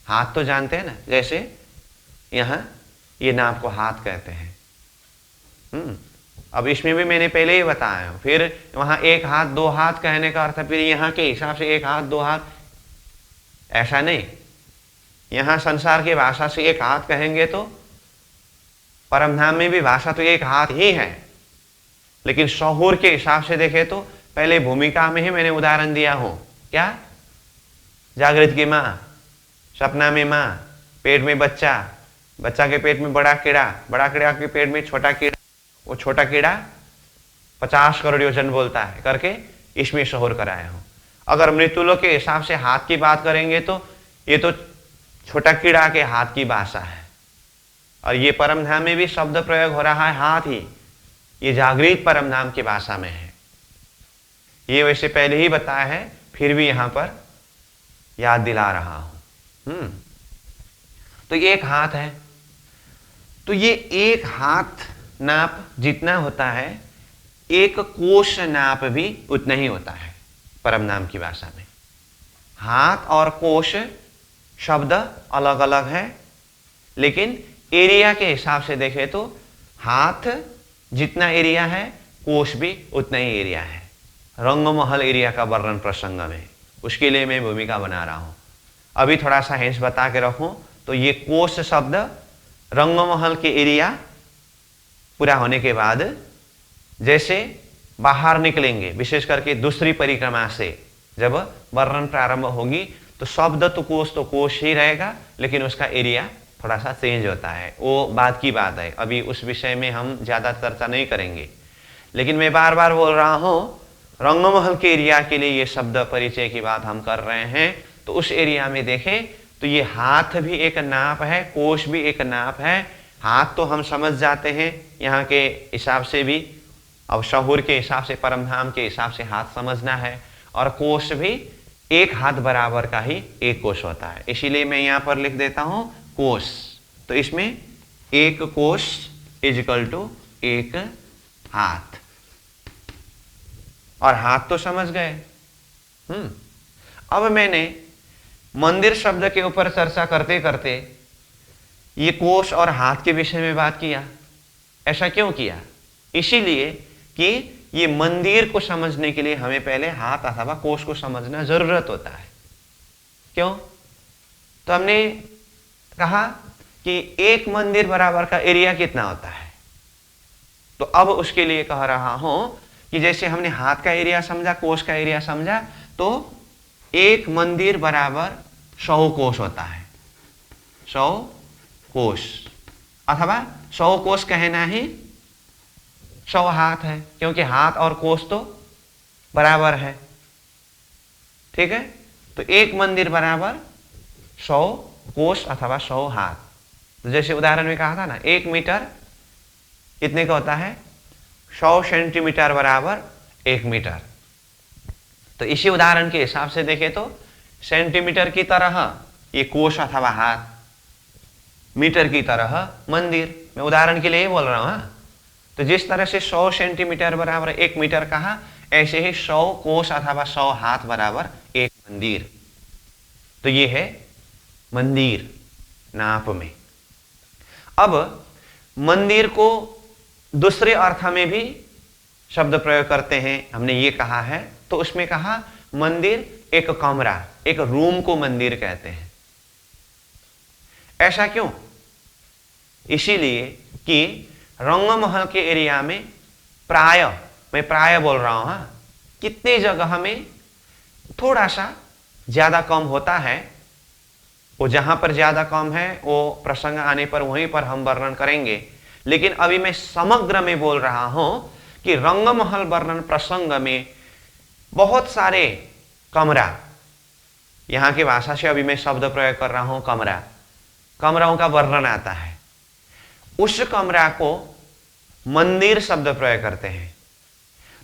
हाथ तो जानते हैं ना, जैसे यहां ये नाप को हाथ कहते हैं। अब इसमें भी मैंने पहले ही बताया हूं, फिर वहां एक हाथ दो हाथ कहने का अर्थ फिर यहां के हिसाब से एक हाथ दो हाथ, ऐसा नहीं। यहां संसार की भाषा से एक हाथ कहेंगे तो परमधाम में भी भाषा तो एक हाथ ही है, लेकिन शहूर के हिसाब से देखे तो पहले भूमिका में ही मैंने उदाहरण दिया हूं। क्या? जागृत की मां, सपना में मां, पेट में बच्चा, बच्चा के पेट में बड़ा कीड़ा, बड़ा कीड़ा के पेट में छोटा कीड़ा, वो छोटा कीड़ा 50 करोड़ योजन बोलता है करके इसमें शहूर कराया हूं। अगर मृत्युलोक के हिसाब से हाथ की बात करेंगे तो ये तो छोटा कीड़ा के हाथ की भाषा है। और ये परमधाम में भी शब्द प्रयोग हो रहा है हाथ ही, ये जागृत परमधाम की भाषा में है। ये वैसे पहले ही बताया है, फिर भी यहां पर याद दिला रहा हूं। तो ये एक हाथ है, तो ये एक हाथ नाप जितना होता है, एक कोश नाप भी उतना ही होता है परमनाम की भाषा में। हाथ और कोश शब्द अलग अलग है, लेकिन एरिया के हिसाब से देखें तो हाथ जितना एरिया है, कोश भी उतना ही एरिया है। रंगमहल एरिया का वर्णन प्रसंग में, उसके लिए मैं भूमिका बना रहा हूं। अभी थोड़ा सा हिंस बता के रखूं तो ये कोश शब्द रंगमहल के एरिया पूरा होने के बाद जैसे बाहर निकलेंगे, विशेष करके दूसरी परिक्रमा से जब वर्णन प्रारंभ होगी, तो शब्द तो कोश ही रहेगा, लेकिन उसका एरिया थोड़ा सा चेंज होता है। वो बात की बात है, अभी उस विषय में हम ज़्यादा चर्चा नहीं करेंगे। लेकिन मैं बार बार बोल रहा हूँ, रंगमहल के एरिया के लिए ये शब्द परिचय की बात हम कर रहे हैं। तो उस एरिया में देखें तो ये हाथ भी एक नाप है, कोश भी एक नाप है। हाथ तो हम समझ जाते हैं यहाँ के हिसाब से भी, अब शहूर के हिसाब से, परमधाम के हिसाब से हाथ समझना है। और कोश भी एक हाथ बराबर का ही एक कोश होता है, इसीलिए मैं यहाँ पर लिख देता हूँ कोश। तो इसमें एक कोश इजिकल टू एक हाथ। और हाथ तो समझ गए। अब मैंने मंदिर शब्द के ऊपर चर्चा करते करते ये कोश और हाथ के विषय में बात किया। ऐसा क्यों किया? इसीलिए कि ये मंदिर को समझने के लिए हमें पहले हाथ अथवा कोश को समझना जरूरत होता है। क्यों? तो हमने कहा कि एक मंदिर बराबर का एरिया कितना होता है। तो अब उसके लिए कह रहा हूं कि जैसे हमने हाथ का एरिया समझा, कोश का एरिया समझा, तो एक मंदिर बराबर 100 कोश होता है। 100 कोश अथवा 100 कोश कहना ही 100 हाथ है, क्योंकि हाथ और कोश तो बराबर है। ठीक है, तो एक मंदिर बराबर 100 कोश अथवा 100 हाथ। तो जैसे उदाहरण में कहा था ना, 1 मीटर कितने का होता है? 100 सेंटीमीटर बराबर 1 मीटर। तो इसी उदाहरण के हिसाब से देखें तो सेंटीमीटर की तरह ये कोश अथवा हाथ, मीटर की तरह मंदिर। मैं उदाहरण के लिए बोल रहा हूं। तो जिस तरह से 100 सेंटीमीटर बराबर 1 मीटर कहा, ऐसे ही 100 कोश अथवा 100 हाथ बराबर एक मंदिर। तो ये है मंदिर नाप में। अब मंदिर को दूसरे अर्थ में भी शब्द प्रयोग करते हैं, हमने ये कहा है। तो उसमें कहा मंदिर एक कमरा, एक रूम को मंदिर कहते हैं। ऐसा क्यों? इसीलिए कि रंगमहल के एरिया में प्राय, मैं प्राय बोल रहा हूं, कितनी जगह में थोड़ा सा ज्यादा कम होता है। वो जहां पर ज्यादा कम है वो प्रसंग आने पर वहीं पर हम वर्णन करेंगे। लेकिन अभी मैं समग्र में बोल रहा हूं कि रंगमहल वर्णन प्रसंग में बहुत सारे कमरा, यहां की भाषा से अभी मैं शब्द प्रयोग कर रहा हूं कमरा, कमराओं का वर्णन आता है। उस कमरा को मंदिर शब्द प्रयोग करते हैं।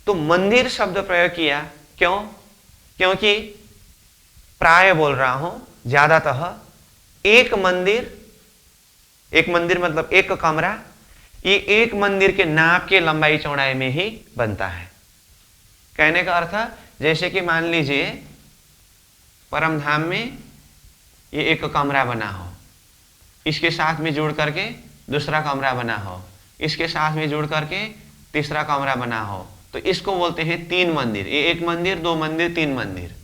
तो मंदिर शब्द प्रयोग किया क्यों? क्योंकि प्राय बोल रहा हूं, ज्यादातः एक मंदिर मतलब एक कमरा, ये एक मंदिर के नाप के लंबाई चौड़ाई में ही बनता है। कहने का अर्थ जैसे कि मान लीजिए परमधाम में ये एक कमरा बना हो, इसके साथ में जोड़ करके दूसरा कमरा बना हो, इसके साथ में जोड़ करके तीसरा कमरा बना हो, तो इसको बोलते हैं 3 मंदिर। ये 1 मंदिर, 2 मंदिर, 3 मंदिर,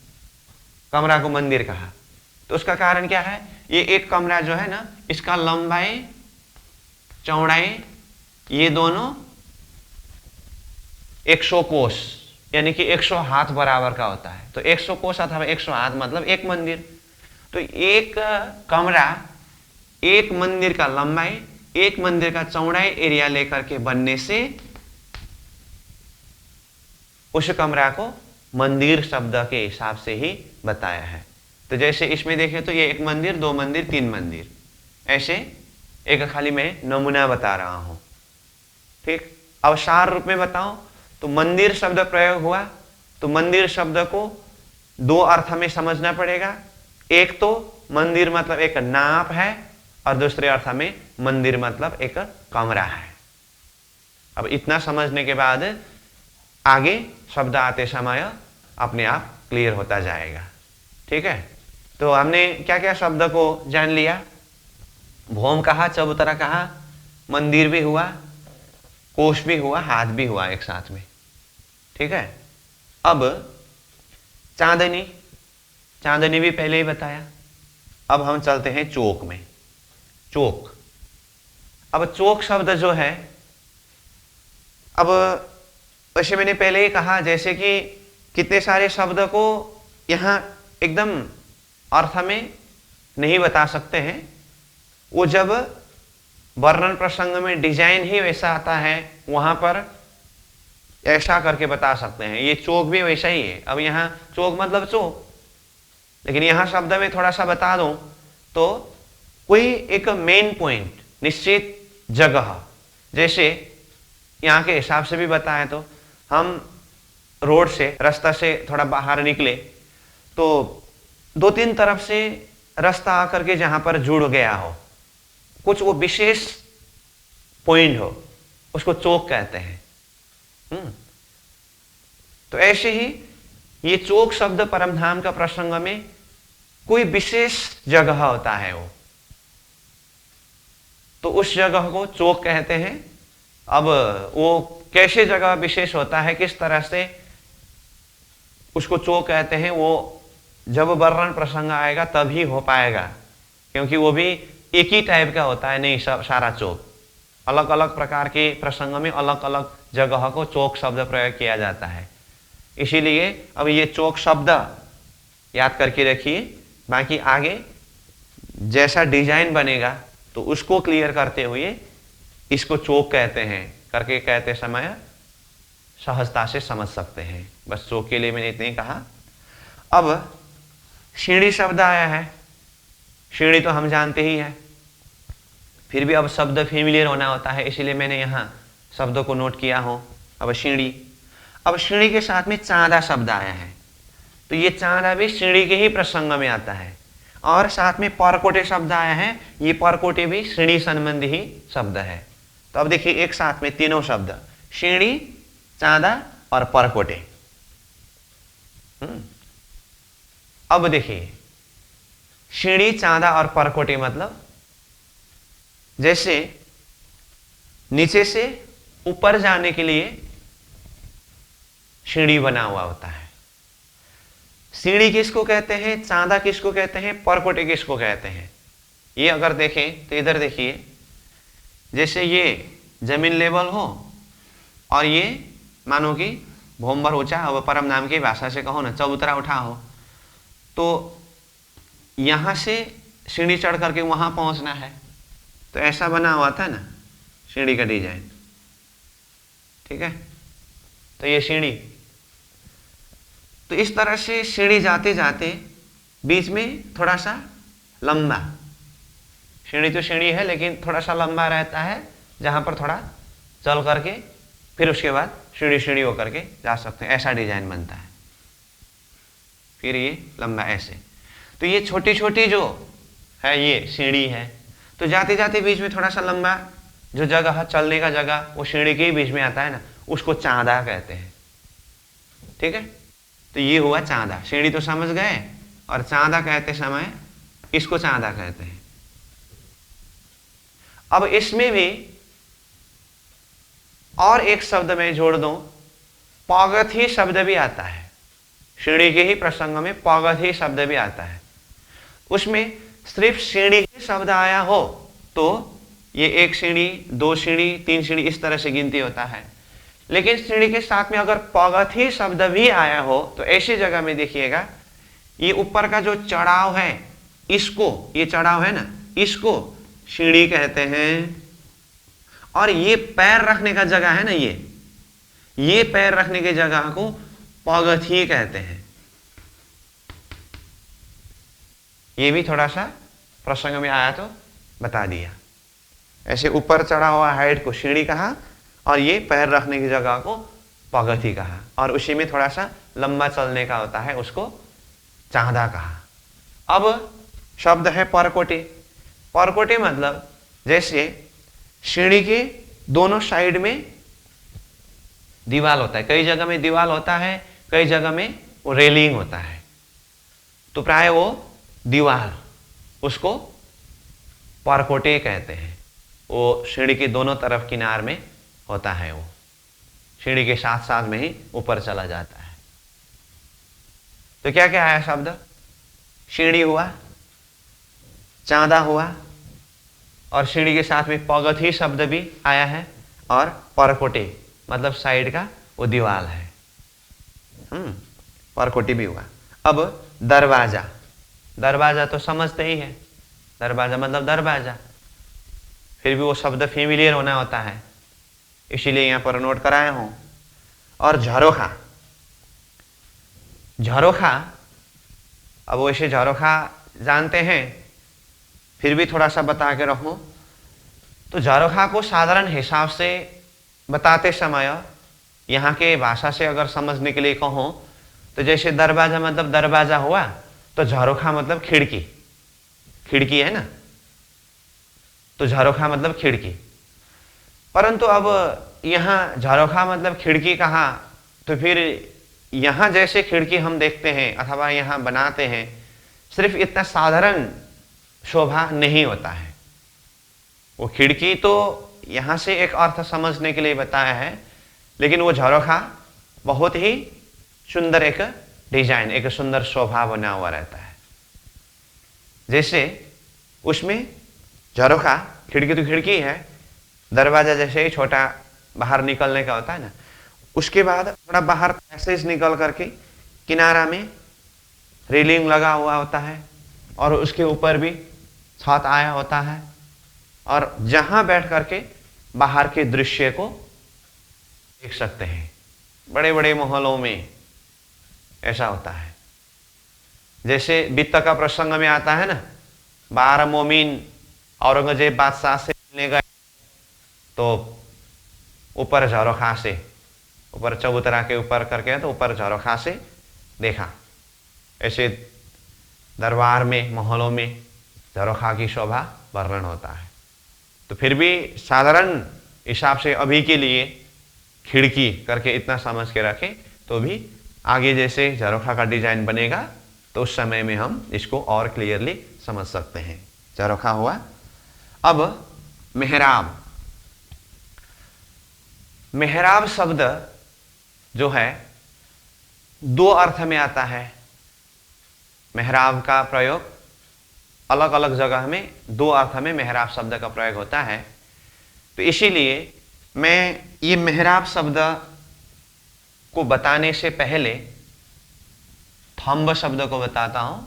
कमरा को मंदिर कहा। तो उसका कारण क्या है? ये एक कमरा जो है ना, इसका लंबाई चौड़ाई ये दोनों 100 कोश यानी कि 100 हाथ बराबर का होता है। तो 100 कोश अथवा 100 हाथ मतलब एक मंदिर। तो एक कमरा, एक मंदिर का लंबाई, एक मंदिर का चौड़ाई एरिया लेकर के बनने से उस कमरा को मंदिर शब्द के हिसाब से ही बताया है। तो जैसे इसमें देखें तो ये एक मंदिर, दो मंदिर, तीन मंदिर, ऐसे एक खाली मैं नमूना बता रहा हूं। ठीक, अब सार रूप में बताओ तो मंदिर शब्द प्रयोग हुआ तो मंदिर शब्द को दो अर्थ में समझना पड़ेगा। एक तो मंदिर मतलब एक नाप है और दूसरे अर्थ में मंदिर मतलब एक कमरा है। अब इतना समझने के बाद आगे शब्द आते समय अपने आप क्लियर होता जाएगा। ठीक है, तो हमने क्या क्या शब्द को जान लिया। भौम कहा, चबूतरा कहा, मंदिर भी हुआ, कोष भी हुआ, हाथ भी हुआ एक साथ में। ठीक है, अब चांदनी, चांदनी भी पहले ही बताया। अब हम चलते हैं चौक में। चौक, अब चौक शब्द जो है, अब वैसे मैंने पहले ही कहा जैसे कि कितने सारे शब्द को यहां एकदम अर्थ में नहीं बता सकते हैं, वो जब वर्णन प्रसंग में डिजाइन ही वैसा आता है वहां पर ऐसा करके बता सकते हैं। ये चौक भी वैसा ही है। अब यहाँ चौक मतलब चौक, लेकिन यहां शब्द में थोड़ा सा बता दूं तो कोई एक मेन पॉइंट, निश्चित जगह, जैसे यहाँ के हिसाब से भी बताएं तो हम रोड से, रास्ता से थोड़ा बाहर निकले तो दो तीन तरफ से रास्ता आकर के जहां पर जुड़ गया हो, कुछ वो विशेष पॉइंट हो, उसको चौक कहते हैं। तो ऐसे ही ये चौक शब्द परमधाम का प्रसंग में कोई विशेष जगह होता है वो, तो उस जगह को चौक कहते हैं। अब वो कैसे जगह विशेष होता है, किस तरह से उसको चौक कहते हैं, वो जब वर्णन प्रसंग आएगा तभी हो पाएगा, क्योंकि वो भी एक ही टाइप का होता है नहीं सारा चौक। अलग अलग प्रकार के प्रसंग में अलग अलग जगह को चौक शब्द प्रयोग किया जाता है। इसीलिए अब ये चौक शब्द याद करके रखिए, बाकी आगे जैसा डिजाइन बनेगा तो उसको क्लियर करते हुए इसको चौक कहते हैं करके कहते समय सहजता से समझ सकते हैं। बस चौक के लिए मैंने इतने ही कहा। अब सीढ़ी शब्द आया है, सीढ़ी तो हम जानते ही है, फिर भी अब शब्द फेमिलियर होना होता है, इसीलिए मैंने यहाँ शब्दों को नोट किया हो। अब सीढ़ी, अब सीढ़ी के साथ में चांदा शब्द आया है, तो ये चांदा भी सीढ़ी के ही प्रसंग में आता है। और साथ में परकोटे शब्द आया है, ये परकोटे भी सीढ़ी संबंधी ही शब्द है। तो अब देखिए एक साथ में तीनों शब्द, सीढ़ी, चांदा और परकोटे। अब देखिए सीढ़ी, चांदा और परकोटे मतलब जैसे नीचे से ऊपर जाने के लिए सीढ़ी बना हुआ होता है। सीढ़ी किसको कहते हैं, चांदा किसको कहते हैं, परकोटे किसको कहते हैं। ये अगर देखें तो इधर देखिए, जैसे ये जमीन लेवल हो और ये मानो कि भोंबर ऊंचा, अब परम नाम की भाषा से कहो ना चबूतरा उठा हो, तो यहां से सीढ़ी चढ़ करके वहां पहुंचना है, तो ऐसा बना हुआ था ना सीढ़ी का डिजाइन। ठीक है, तो ये सीढ़ी, तो इस तरह से सीढ़ी जाते जाते बीच में थोड़ा सा लंबा, सीढ़ी तो सीढ़ी है लेकिन थोड़ा सा लंबा रहता है, जहां पर थोड़ा चल करके फिर उसके बाद सीढ़ी सीढ़ी होकर के जा सकते हैं, ऐसा डिजाइन बनता है। फिर ये लंबा ऐसे, तो ये छोटी छोटी जो है ये सीढ़ी है, तो जाते जाते बीच में थोड़ा सा लंबा जो जगह है, चलने का जगह, वो सीढ़ी के ही बीच में आता है ना, उसको चांदा कहते हैं। ठीक है, तो ये हुआ चांदा। सीढ़ी तो समझ गए, और चांदा कहते समय इसको चांदा कहते हैं। अब इसमें भी और एक शब्द में जोड़ दूं, पगथी शब्द भी आता है। सीढ़ी के ही प्रसंग में पगथी शब्द भी आता है। उसमें सिर्फ सीढ़ी ही शब्द आया हो तो ये एक सीढ़ी, दो सीढ़ी, तीन सीढ़ी, इस तरह से गिनती होता है। लेकिन सीढ़ी के साथ में अगर पगथी शब्द भी आया हो तो ऐसी जगह में देखिएगा, ये ऊपर का जो चढ़ाव है, इसको, ये चढ़ाव है ना, इसको सीढ़ी कहते हैं। और ये पैर रखने का जगह है ना, ये पैर रखने की जगह को पगथी कहते हैं। ये भी थोड़ा सा प्रसंग में आया तो बता दिया। ऐसे ऊपर चढ़ा हुआ हाइट को सीढ़ी कहा, और ये पैर रखने की जगह को पगथी कहा, और उसी में थोड़ा सा लंबा चलने का होता है उसको चांदा कहा। अब शब्द है परकोटे। परकोटे मतलब जैसे सीढ़ी के दोनों साइड में दीवार होता है, कई जगह में दीवार होता है, कई जगह में वो रेलिंग होता है, तो प्राय वो दीवार उसको परकोटे कहते हैं। वो सीढ़ी के दोनों तरफ किनार में होता है, वो सीढ़ी के साथ साथ में ही ऊपर चला जाता है। तो क्या क्या आया शब्द? सीढ़ी हुआ, चांदा हुआ, और सीढ़ी के साथ में पगथी शब्द भी आया है, और परकोटे मतलब साइड का वो दीवार है। परकोटे भी हुआ। अब दरवाजा। दरवाजा तो समझते ही है, दरवाजा मतलब दरवाजा, फिर भी वो शब्द फेमिलियर होना होता है, इसीलिए यहां पर नोट कराया हूं। और झरोखा। झरोखा, अब वैसे झरोखा जानते हैं, फिर भी थोड़ा सा बता के रखूं तो झरोखा को साधारण हिसाब से बताते समय यहाँ के भाषा से अगर समझने के लिए कहूँ तो जैसे दरवाजा मतलब दरवाजा हुआ, तो झरोखा मतलब खिड़की, खिड़की है ना, तो झरोखा मतलब खिड़की। परंतु अब यहाँ झरोखा मतलब खिड़की कहा, तो फिर यहाँ जैसे खिड़की हम देखते हैं अथवा यहाँ बनाते हैं, सिर्फ इतना साधारण शोभा नहीं होता है। वो खिड़की तो यहाँ से एक अर्थ समझने के लिए बताया है, लेकिन वो झरोखा बहुत ही सुंदर एक डिजाइन, एक सुंदर शोभा बना हुआ रहता है। जैसे उसमें झरोखा, खिड़की तो खिड़की है, दरवाजा जैसे ही छोटा बाहर निकलने का होता है ना, उसके बाद थोड़ा बाहर पैसेज निकल करके किनारा में रेलिंग लगा हुआ होता है, और उसके ऊपर भी छत आया होता है, और जहां बैठ करके बाहर के दृश्य को देख सकते हैं। बड़े बड़े महलों में ऐसा होता है। जैसे वित्त का प्रसंग में आता है ना, 12 मोमिन औरंगजेब बादशाह से मिलने गए, तो ऊपर झरोखा से, ऊपर चबूतरा के ऊपर करके, तो ऊपर झरोखा से देखा। ऐसे दरबार में, महलों में झरोखा की शोभा वर्णन होता है। तो फिर भी साधारण हिसाब से अभी के लिए खिड़की करके इतना समझ के रखें, तो भी आगे जैसे झरोखा का डिजाइन बनेगा तो उस समय में हम इसको और क्लियरली समझ सकते हैं। झरोखा हुआ। अब मेहराब। मेहराब शब्द जो है दो अर्थ में आता है। मेहराब का प्रयोग अलग अलग जगह में दो अर्थ में मेहराब शब्द का प्रयोग होता है। तो इसीलिए मैं ये मेहराब शब्द को बताने से पहले थंब शब्द को बताता हूं,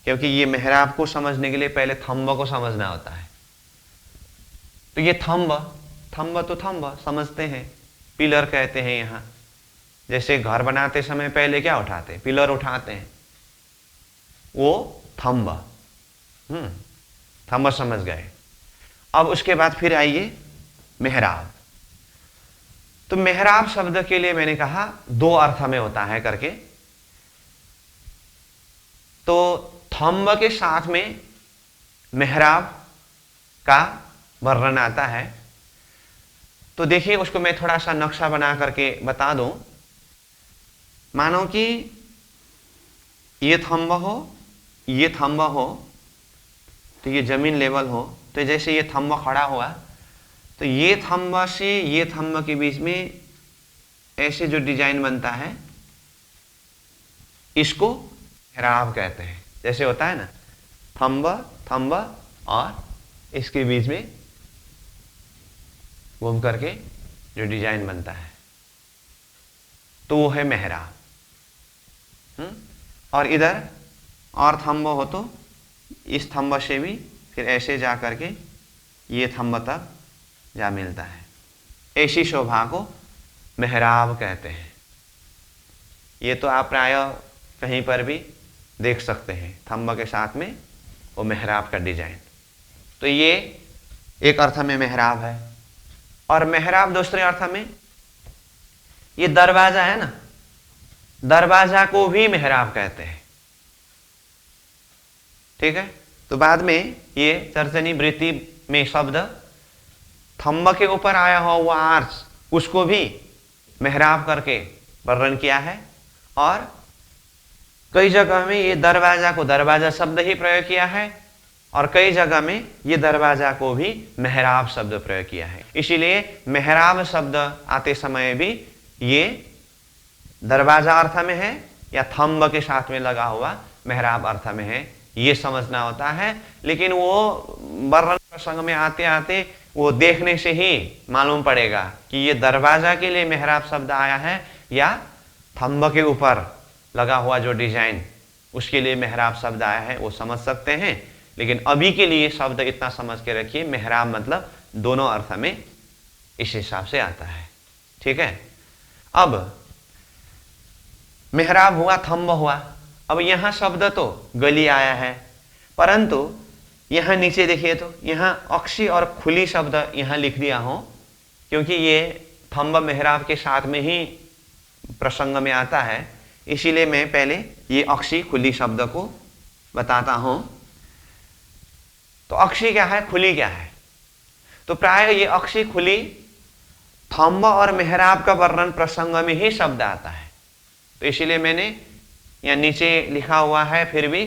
क्योंकि ये मेहराब को समझने के लिए पहले थंब को समझना होता है। तो ये थंब, थंब तो थंब समझते हैं, पिलर कहते हैं यहां। जैसे घर बनाते समय पहले क्या उठाते हैं? पिलर उठाते हैं, वो थंब। थंब समझ गए। अब उसके बाद फिर आइए मेहराब। तो मेहराब शब्द के लिए मैंने कहा दो अर्थ में होता है करके। तो थंब के साथ में मेहराब का वर्णन आता है। तो देखिए, उसको मैं थोड़ा सा नक्शा बना करके बता दूं। मानो कि ये थंब हो, ये थंब हो, तो ये जमीन लेवल हो, तो जैसे ये थंब खड़ा हुआ, तो ये थंब से ये थंब के बीच में ऐसे जो डिजाइन बनता है, इसको मेहराब कहते हैं। जैसे होता है ना, थंब थंब और इसके बीच में घूम करके जो डिजाइन बनता है, तो वो है मेहराब। और इधर और थंब हो तो इस थंब से भी फिर ऐसे जा करके ये थंब तक जा मिलता है। ऐसी शोभा को मेहराब कहते हैं। ये तो आप प्राय कहीं पर भी देख सकते हैं, थंब के साथ में वो मेहराब का डिजाइन। तो ये एक अर्थ में मेहराब है। और मेहराब दूसरे अर्थ में, ये दरवाजा है ना, दरवाजा को भी मेहराब कहते हैं। ठीक है, तो बाद में ये तर्जनी वृत्ति में शब्द थंब के ऊपर आया हुआ वो आर्च, उसको भी मेहराब करके वर्णन किया है। और कई जगह में ये दरवाजा को दरवाजा शब्द ही प्रयोग किया है, और कई जगह में ये दरवाजा को भी मेहराब शब्द प्रयोग किया है। इसीलिए मेहराब शब्द आते समय भी ये दरवाजा अर्थ में है या थंब के साथ में लगा हुआ मेहराब अर्थ में है, ये समझना होता है। लेकिन वो वर्णन प्रसंग में आते आते वो देखने से ही मालूम पड़ेगा कि ये दरवाजा के लिए मेहराब शब्द आया है या थंब के ऊपर लगा हुआ जो डिजाइन उसके लिए मेहराब शब्द आया है, वो समझ सकते हैं। लेकिन अभी के लिए शब्द इतना समझ के रखिए, मेहराब मतलब दोनों अर्थ में इस हिसाब से आता है। ठीक है, अब मेहराब हुआ, थंब हुआ। अब यहां शब्द तो गली आया है, परंतु यहां नीचे देखिए तो यहां अक्षी और खुली शब्द यहां लिख दिया हो, क्योंकि ये थंब मेहराब के साथ में ही प्रसंग में आता है। इसीलिए मैं पहले ये अक्षी खुली शब्द को बताता हूं। तो अक्षी क्या है, खुली क्या है? तो प्राय ये अक्षी खुली थंब और मेहराब का वर्णन प्रसंग में ही शब्द आता है। तो इसीलिए मैंने यहाँ नीचे लिखा हुआ है, फिर भी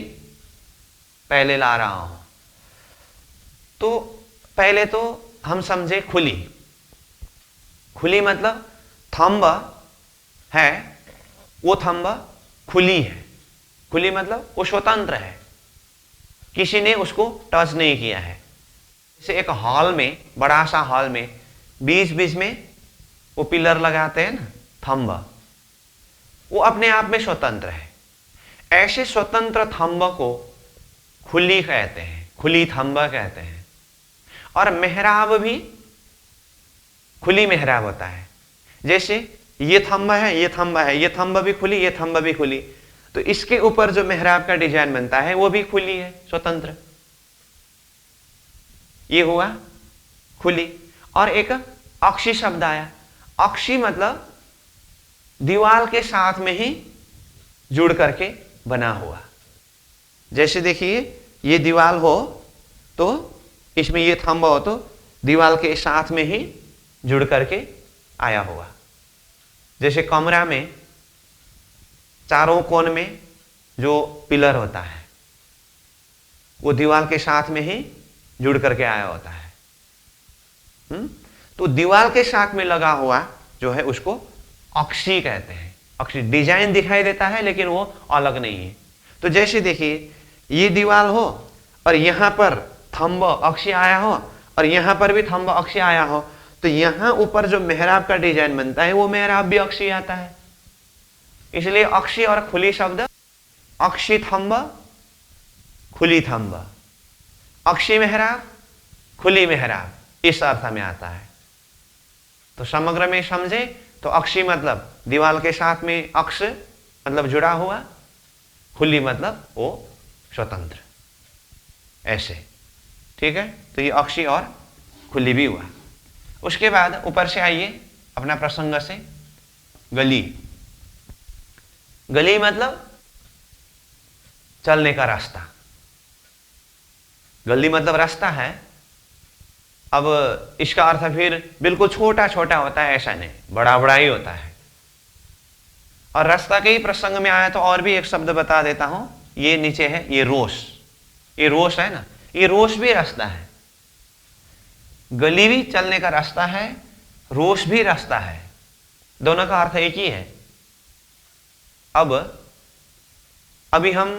पहले ला रहा हूं। तो पहले तो हम समझे खुली। खुली मतलब थंब है, वो थंब खुली है। खुली मतलब वो स्वतंत्र है, किसी ने उसको टच नहीं किया है। जैसे एक हॉल में, बड़ा सा हॉल में बीच बीच में वो पिलर लगाते हैं ना, थंब, वो अपने आप में स्वतंत्र है। ऐसे स्वतंत्र थंब को खुली कहते हैं, खुली थंब कहते हैं। और मेहराब भी खुली मेहराब होता है। जैसे ये थंब है, ये थंब है, ये थंब भी खुली, ये थंब भी खुली, तो इसके ऊपर जो मेहराब का डिजाइन बनता है वो भी खुली है, स्वतंत्र। ये हुआ खुली। और एक अक्षी शब्द आया। अक्षी मतलब दीवार के साथ में ही जुड़ करके बना हुआ। जैसे देखिए ये दीवार हो तो इसमें ये थंब हो तो दीवार के साथ में ही जुड़ करके आया हुआ। जैसे कमरा में चारों कोण में जो पिलर होता है वो दीवार के साथ में ही जुड़ करके आया होता है। तो दीवार के साथ में लगा हुआ जो है उसको अक्षी कहते हैं। अक्षी डिजाइन दिखाई देता है लेकिन वो अलग नहीं है। तो जैसे देखिए ये दीवार हो और यहां पर थंब अक्षी आया हो और यहां पर भी थंब अक्षी आया हो, तो यहां ऊपर जो मेहराब का डिजाइन बनता है वो मेहराब भी अक्षी आता है। इसलिए अक्षी और खुली शब्द अक्षी थंब, खुली थंब, अक्षी मेहराब, खुली मेहराब, इस अर्थ में आता है। तो समग्र में समझे तो अक्षी मतलब दीवार के साथ में अक्ष मतलब जुड़ा हुआ, खुली मतलब वो स्वतंत्र, ऐसे। ठीक है, तो ये अक्षी और खुली भी हुआ। उसके बाद ऊपर से आइए अपना प्रसंग से, गली। गली मतलब चलने का रास्ता। गली मतलब रास्ता है। अब इसका अर्थ फिर बिल्कुल छोटा छोटा होता है ऐसा नहीं, बड़ा बड़ा ही होता है। और रास्ता के ही प्रसंग में आया तो और भी एक शब्द बता देता हूं। ये नीचे है, ये रोष। ये रोष है ना, ये रोष भी रास्ता है। गली भी चलने का रास्ता है, रोष भी रास्ता है, दोनों का अर्थ एक ही है। अब अभी हम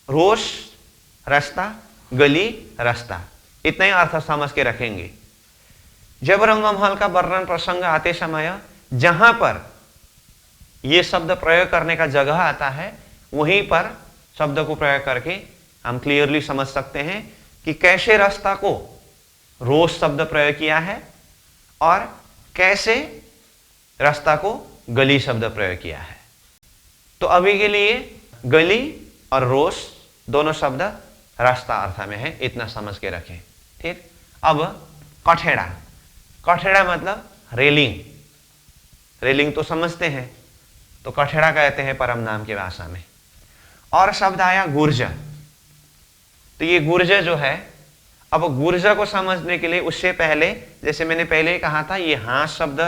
रोष रास्ता, गली रास्ता, इतना ही अर्थ समझ के रखेंगे। जब रंगमहल का वर्णन प्रसंग आते समय जहां पर यह शब्द प्रयोग करने का जगह आता है वहीं पर शब्द को प्रयोग करके हम क्लियरली समझ सकते हैं कि कैसे रास्ता को रोष शब्द प्रयोग किया है और कैसे रास्ता को गली शब्द प्रयोग किया है। तो अभी के लिए गली और रोष दोनों शब्द रास्ता अर्थ में है, इतना समझ के रखें। ठीक, अब कठेड़ा। कठेड़ा मतलब रेलिंग। रेलिंग तो समझते हैं, तो कठेड़ा कहते हैं परम नाम की भाषा में। और शब्द आया गुर्ज। तो ये गुर्ज जो है, अब गुर्ज को समझने के लिए उससे पहले, जैसे मैंने पहले ही कहा था, ये हांस शब्द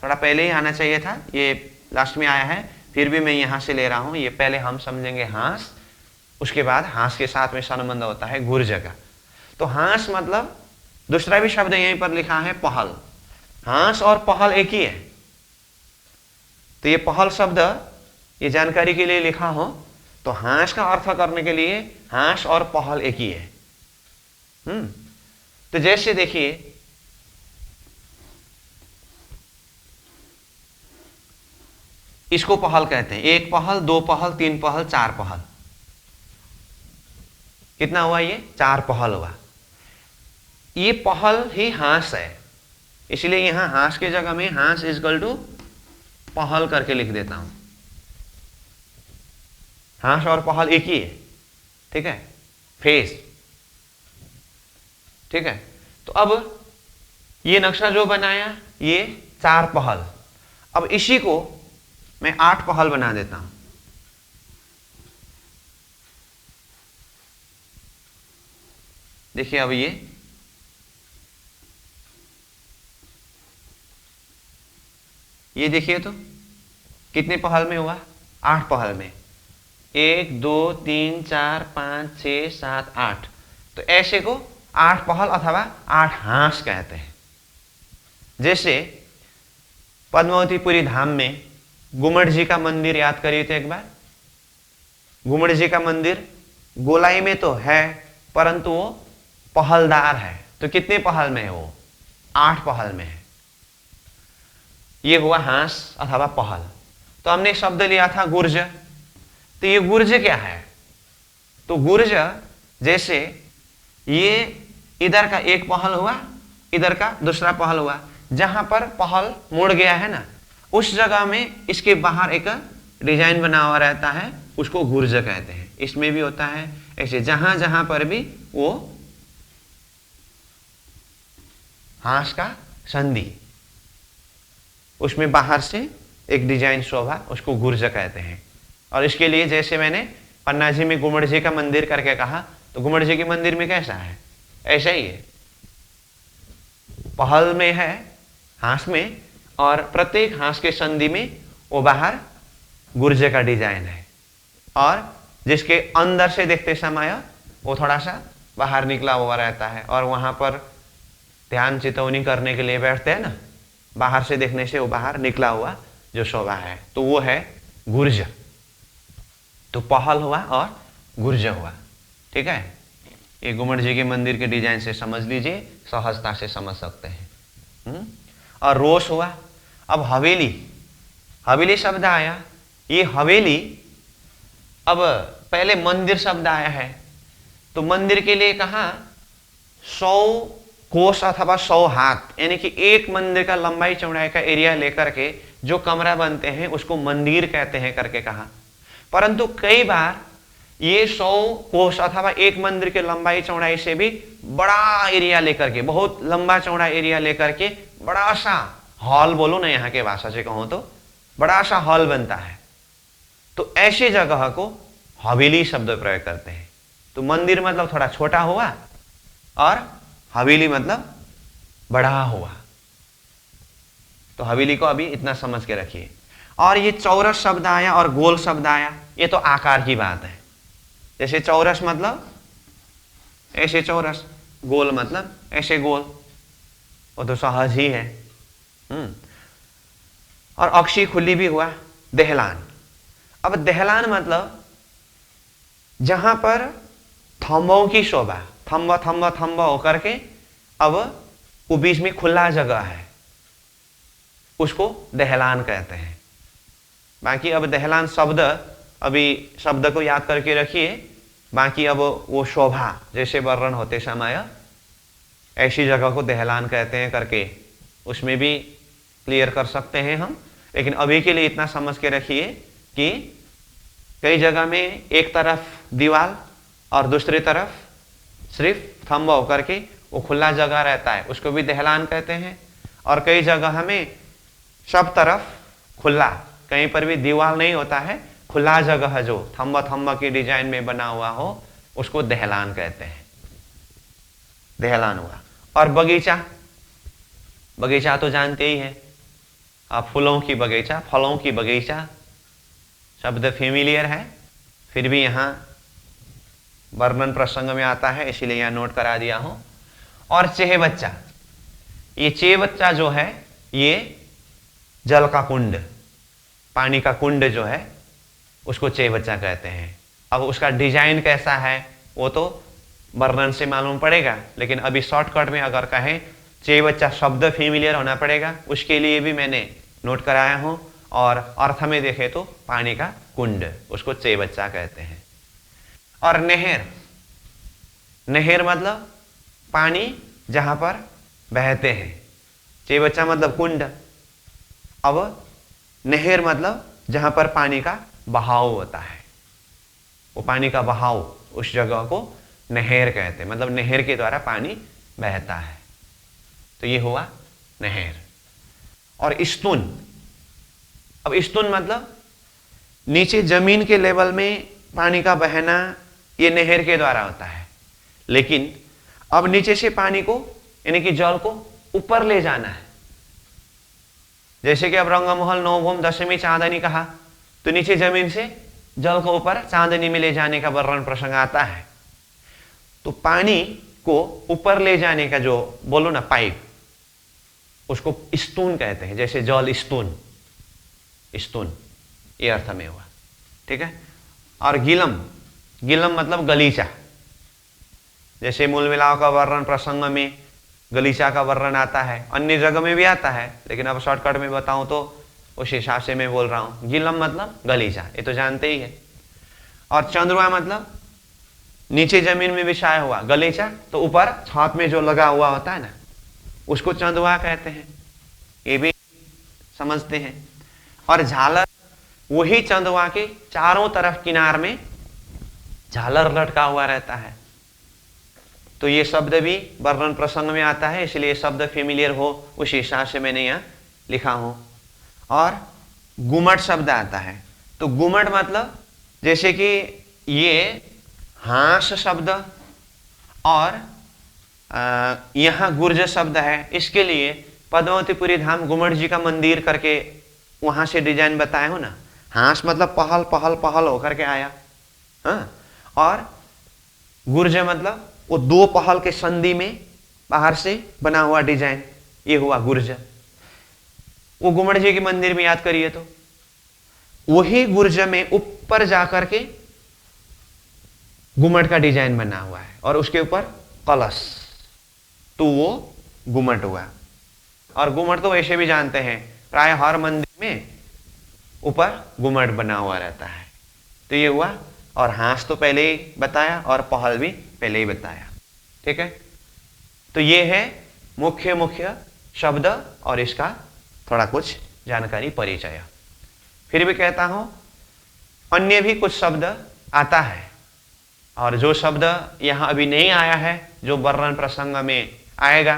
थोड़ा पहले ही आना चाहिए था, ये लास्ट में आया है, फिर भी मैं यहां से ले रहा हूं। ये पहले हम समझेंगे हांस, उसके बाद हांस के साथ में संबंध होता है गुर्ज का। तो हांस मतलब, दूसरा भी शब्द यहीं पर लिखा है पहल। हांस और पहल एक ही है। तो ये पहल शब्द ये जानकारी के लिए लिखा हो, तो हांस का अर्थ करने के लिए हांस और पहल एक ही है। तो जैसे देखिए, इसको पहल कहते हैं। एक पहल, दो पहल, तीन पहल, चार पहल। कितना हुआ? ये 4 पहल हुआ। ये पहल ही हांस है, इसलिए यहां हांस के जगह में हांस इजकल टू पहल करके लिख देता हूं। हांस और पहल एक ही है, ठीक है, फेस। ठीक है, तो अब ये नक्शा जो बनाया, ये 4 पहल। अब इसी को मैं 8 पहल बना देता हूं। देखिए, अब ये देखिए तो कितने पहल में हुआ? 8 पहल में। 1 2 3 4 5 6 7 8। तो ऐसे को 8 पहल अथवा 8 हांस कहते हैं। जैसे पद्मावतीपुरी धाम में गुम्मट जी का मंदिर याद करिए तो एक बार। गुम्मट जी का मंदिर गोलाई में तो है, परंतु वो पहलदार है। तो कितने पहल में है वो? 8 पहल में है। ये हुआ हांस अथवा पहल। तो हमने शब्द लिया था गुर्ज। तो ये गुर्ज क्या है? तो गुर्ज जैसे ये इधर का एक पहल हुआ, इधर का दूसरा पहल हुआ, जहां पर पहल मुड़ गया है ना, उस जगह में इसके बाहर एक डिजाइन बना हुआ रहता है, उसको गुर्ज कहते हैं। इसमें भी होता है ऐसे, जहां जहां पर भी वो हांस का संधि, उसमें बाहर से एक डिजाइन शोभा, उसको गुर्ज कहते हैं। और इसके लिए जैसे मैंने पन्ना जी में गुम्मट जी का मंदिर करके कहा, तो गुम्मट जी के मंदिर में कैसा है? ऐसा ही है, पहल में है हांस में, और प्रत्येक हांस के संधि में वो बाहर गुर्ज का डिजाइन है, और जिसके अंदर से देखते समय वो थोड़ा सा बाहर निकला हुआ रहता है। और वहां पर ध्यान चितौनी करने के लिए बैठते हैं ना, बाहर से देखने से वो बाहर निकला हुआ जो शोभा है, तो वो है गुर्ज। तो पहल हुआ और गुर्ज हुआ। ठीक है, ये गुम्मट जी के मंदिर के डिजाइन से समझ लीजिए, सहजता से समझ सकते हैं। और रोष हुआ। अब हवेली, हवेली शब्द आया। ये हवेली, अब पहले मंदिर शब्द आया है, तो मंदिर के लिए कहा 100 कोस अथवा 100 हाथ, यानी कि एक मंदिर का लंबाई चौड़ाई का एरिया लेकर के जो कमरा बनते हैं उसको मंदिर कहते हैं करके कहा। परंतु कई बार ये 100 कोस अथवा एक मंदिर के लंबाई चौड़ाई से भी बड़ा एरिया लेकर के, बहुत लंबा चौड़ा एरिया लेकर के बड़ा सा हॉल, बोलो ना यहाँ के भाषा से कहूं तो बड़ा सा हॉल बनता है, तो ऐसी जगह को हवेली शब्द प्रयोग करते हैं। तो मंदिर मतलब थोड़ा छोटा हुआ और हवेली मतलब बड़ा हुआ। तो हवेली को अभी इतना समझ के रखिए। और ये चौरस शब्द आया और गोल शब्द आया, ये तो आकार की बात है। जैसे चौरस मतलब ऐसे चौरस, गोल मतलब ऐसे गोल, वो तो सहज ही है। और अक्षी खुली भी हुआ दहलान। अब दहलान मतलब जहां पर थंबों की शोभा, थंबा थंबा थंबा होकर के अब वो बीच में खुला जगह है, उसको दहलान कहते हैं। बाकी अब दहलान शब्द, अभी शब्द को याद करके रखिए, बाकी अब वो शोभा जैसे वर्णन होते समय ऐसी जगह को दहलान कहते हैं करके उसमें भी क्लियर कर सकते हैं हम। लेकिन अभी के लिए इतना समझ के रखिए कि कई जगह में एक तरफ दीवार और दूसरी तरफ सिर्फ थंब होकर के वो खुला जगह रहता है, उसको भी दहलान कहते हैं। और कई जगह हमें सब तरफ खुला, कहीं पर भी दीवार नहीं होता है, खुला जगह जो थंब थंब की डिजाइन में बना हुआ हो उसको दहलान कहते हैं, दहलान हुआ। और बगीचा, बगीचा तो जानते ही हैं आप, फूलों की बगीचा, फलों की बगीचा, शब्द फेमिलियर है, फिर भी यहाँ वर्णन प्रसंग में आता है इसीलिए यहाँ नोट करा दिया हूं। और चेहबच्चा, ये चेहबच्चा जो है ये जल का कुंड, पानी का कुंड जो है उसको चेहबच्चा कहते हैं। अब उसका डिजाइन कैसा है वो तो वर्णन से मालूम पड़ेगा, लेकिन अभी शॉर्टकट में अगर कहें चेहबच्चा शब्द फेमिलियर होना पड़ेगा, उसके लिए भी मैंने नोट कराया हूं। और अर्थ में देखें तो पानी का कुंड, उसको चेहबच्चा कहते हैं। और नहर, नहर मतलब पानी जहां पर बहते हैं, चेहबच्चा मतलब कुंड, अब नहर मतलब जहां पर पानी का बहाव होता है, वो पानी का बहाव, उस जगह को नहर कहते हैं, मतलब नहर के द्वारा पानी बहता है, तो ये हुआ नहर। और स्तून, अब स्तून मतलब नीचे जमीन के लेवल में पानी का बहना, ये नहर के द्वारा होता है, लेकिन अब नीचे से पानी को यानी कि जल को ऊपर ले जाना है। जैसे कि अब रंगमहल, नवभूम, दशमी, चांदनी कहा, तो नीचे जमीन से जल को ऊपर चांदनी में ले जाने का वर्णन प्रसंग आता है। तो पानी को ऊपर ले जाने का जो बोलो ना पाइप, उसको स्तून कहते हैं। जैसे जल स्तून, स्तून ये अर्थ में हुआ, ठीक है। और गीलम, गीलम मतलब गलीचा, जैसे मूल मिलाव का वर्णन प्रसंग में गलीचा का वर्णन आता है, अन्य जगह में भी आता है, लेकिन अब शॉर्टकट में बताऊं तो उस हिसाब से मैं बोल रहा हूं। गीलम मतलब गलीचा, ये तो जानते ही है। और चंद्रुआ मतलब नीचे जमीन में बिछाया हुआ, गलीचा तो ऊपर छत में जो लगा हुआ होता है ना, उसको चंदुआ कहते हैं, ये भी समझते हैं। और झालर, वही चंदुआ के चारों तरफ किनार में झालर लटका हुआ रहता है, तो ये शब्द भी वर्णन प्रसंग में आता है, इसलिए शब्द फेमिलियर हो उस हिसाब से मैंने यहाँ लिखा हूं। और गुमट शब्द आता है, तो गुमट मतलब जैसे कि ये हांस शब्द और यहाँ गुर्ज शब्द है, इसके लिए पद्मावतीपुरी धाम गुमट जी का मंदिर करके वहां से डिजाइन बताया हो ना। हांस मतलब पहल पहल पहल होकर के आया, हाँ। और गुर्ज मतलब वो दो पहल के संधि में बाहर से बना हुआ डिजाइन, ये हुआ गुर्ज। वो गुमट जी के मंदिर में याद करिए तो वही गुर्ज में ऊपर जाकर के गुमट का डिजाइन बना हुआ है और उसके ऊपर कलश, तो वो गुमट हुआ। और गुमट तो वैसे भी जानते हैं, प्राय हर मंदिर में ऊपर गुमट बना हुआ रहता है, तो ये हुआ। और हांस तो पहले ही बताया और पहल भी पहले ही बताया, ठीक है। तो ये है मुख्य मुख्य शब्द और इसका थोड़ा कुछ जानकारी, परिचय। फिर भी कहता हूं अन्य भी कुछ शब्द आता है, और जो शब्द यहां अभी नहीं आया है, जो वर्णन प्रसंग में आएगा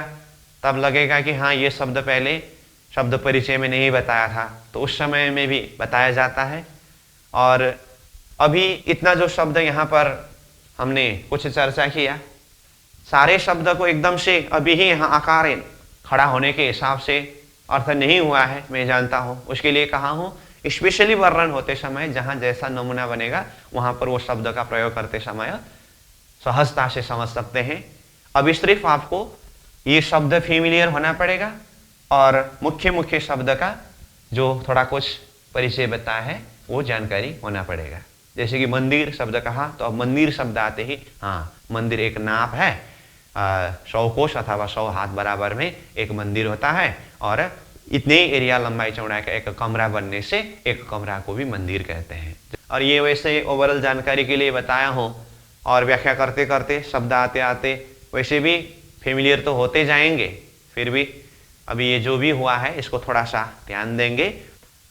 तब लगेगा कि हाँ ये शब्द पहले शब्द परिचय में नहीं बताया था, तो उस समय में भी बताया जाता है। और अभी इतना जो शब्द यहाँ पर हमने कुछ चर्चा किया, सारे शब्द को एकदम से अभी ही यहाँ आकार खड़ा होने के हिसाब से अर्थ नहीं हुआ है, मैं जानता हूँ। उसके लिए कहा हूँ स्पेशली वर्णन होते समय जहाँ जैसा नमूना बनेगा वहाँ पर वो शब्द का प्रयोग करते समय सहजता से समझ सकते हैं। अभी सिर्फ आपको ये शब्द फेमिलियर होना पड़ेगा और मुख्य मुख्य शब्द का जो थोड़ा कुछ परिचय बताया है वो जानकारी होना पड़ेगा। जैसे कि मंदिर शब्द कहा, तो अब मंदिर शब्द आते ही हाँ मंदिर एक नाप है, 100 कोष अथवा 100 हाथ बराबर में एक मंदिर होता है, और इतने एरिया लंबाई चौड़ाई का एक कमरा बनने से एक कमरा को भी मंदिर कहते हैं। और ये वैसे ओवरऑल जानकारी के लिए बताया हूँ, और व्याख्या करते करते शब्द आते आते वैसे भी फेमिलियर तो होते जाएंगे, फिर भी अभी ये जो भी हुआ है इसको थोड़ा सा ध्यान देंगे,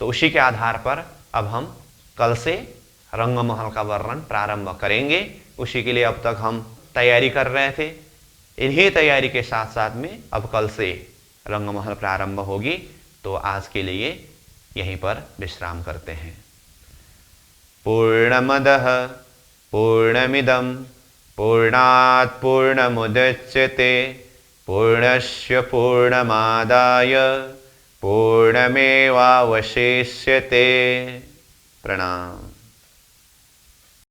तो उसी के आधार पर अब हम कल से रंगमहल का वर्णन प्रारंभ करेंगे। उसी के लिए अब तक हम तैयारी कर रहे थे। इन्हीं तैयारी के साथ साथ में अब कल से रंगमहल प्रारंभ होगी। तो आज के लिए यहीं पर विश्राम करते हैं। पूर्णमदः पूर्णमिदं पूर्णात् पूर्णमुदच्यते पूर्णस्य पूर्णमादाय पूर्णमेवावशिष्यते। प्रणाम।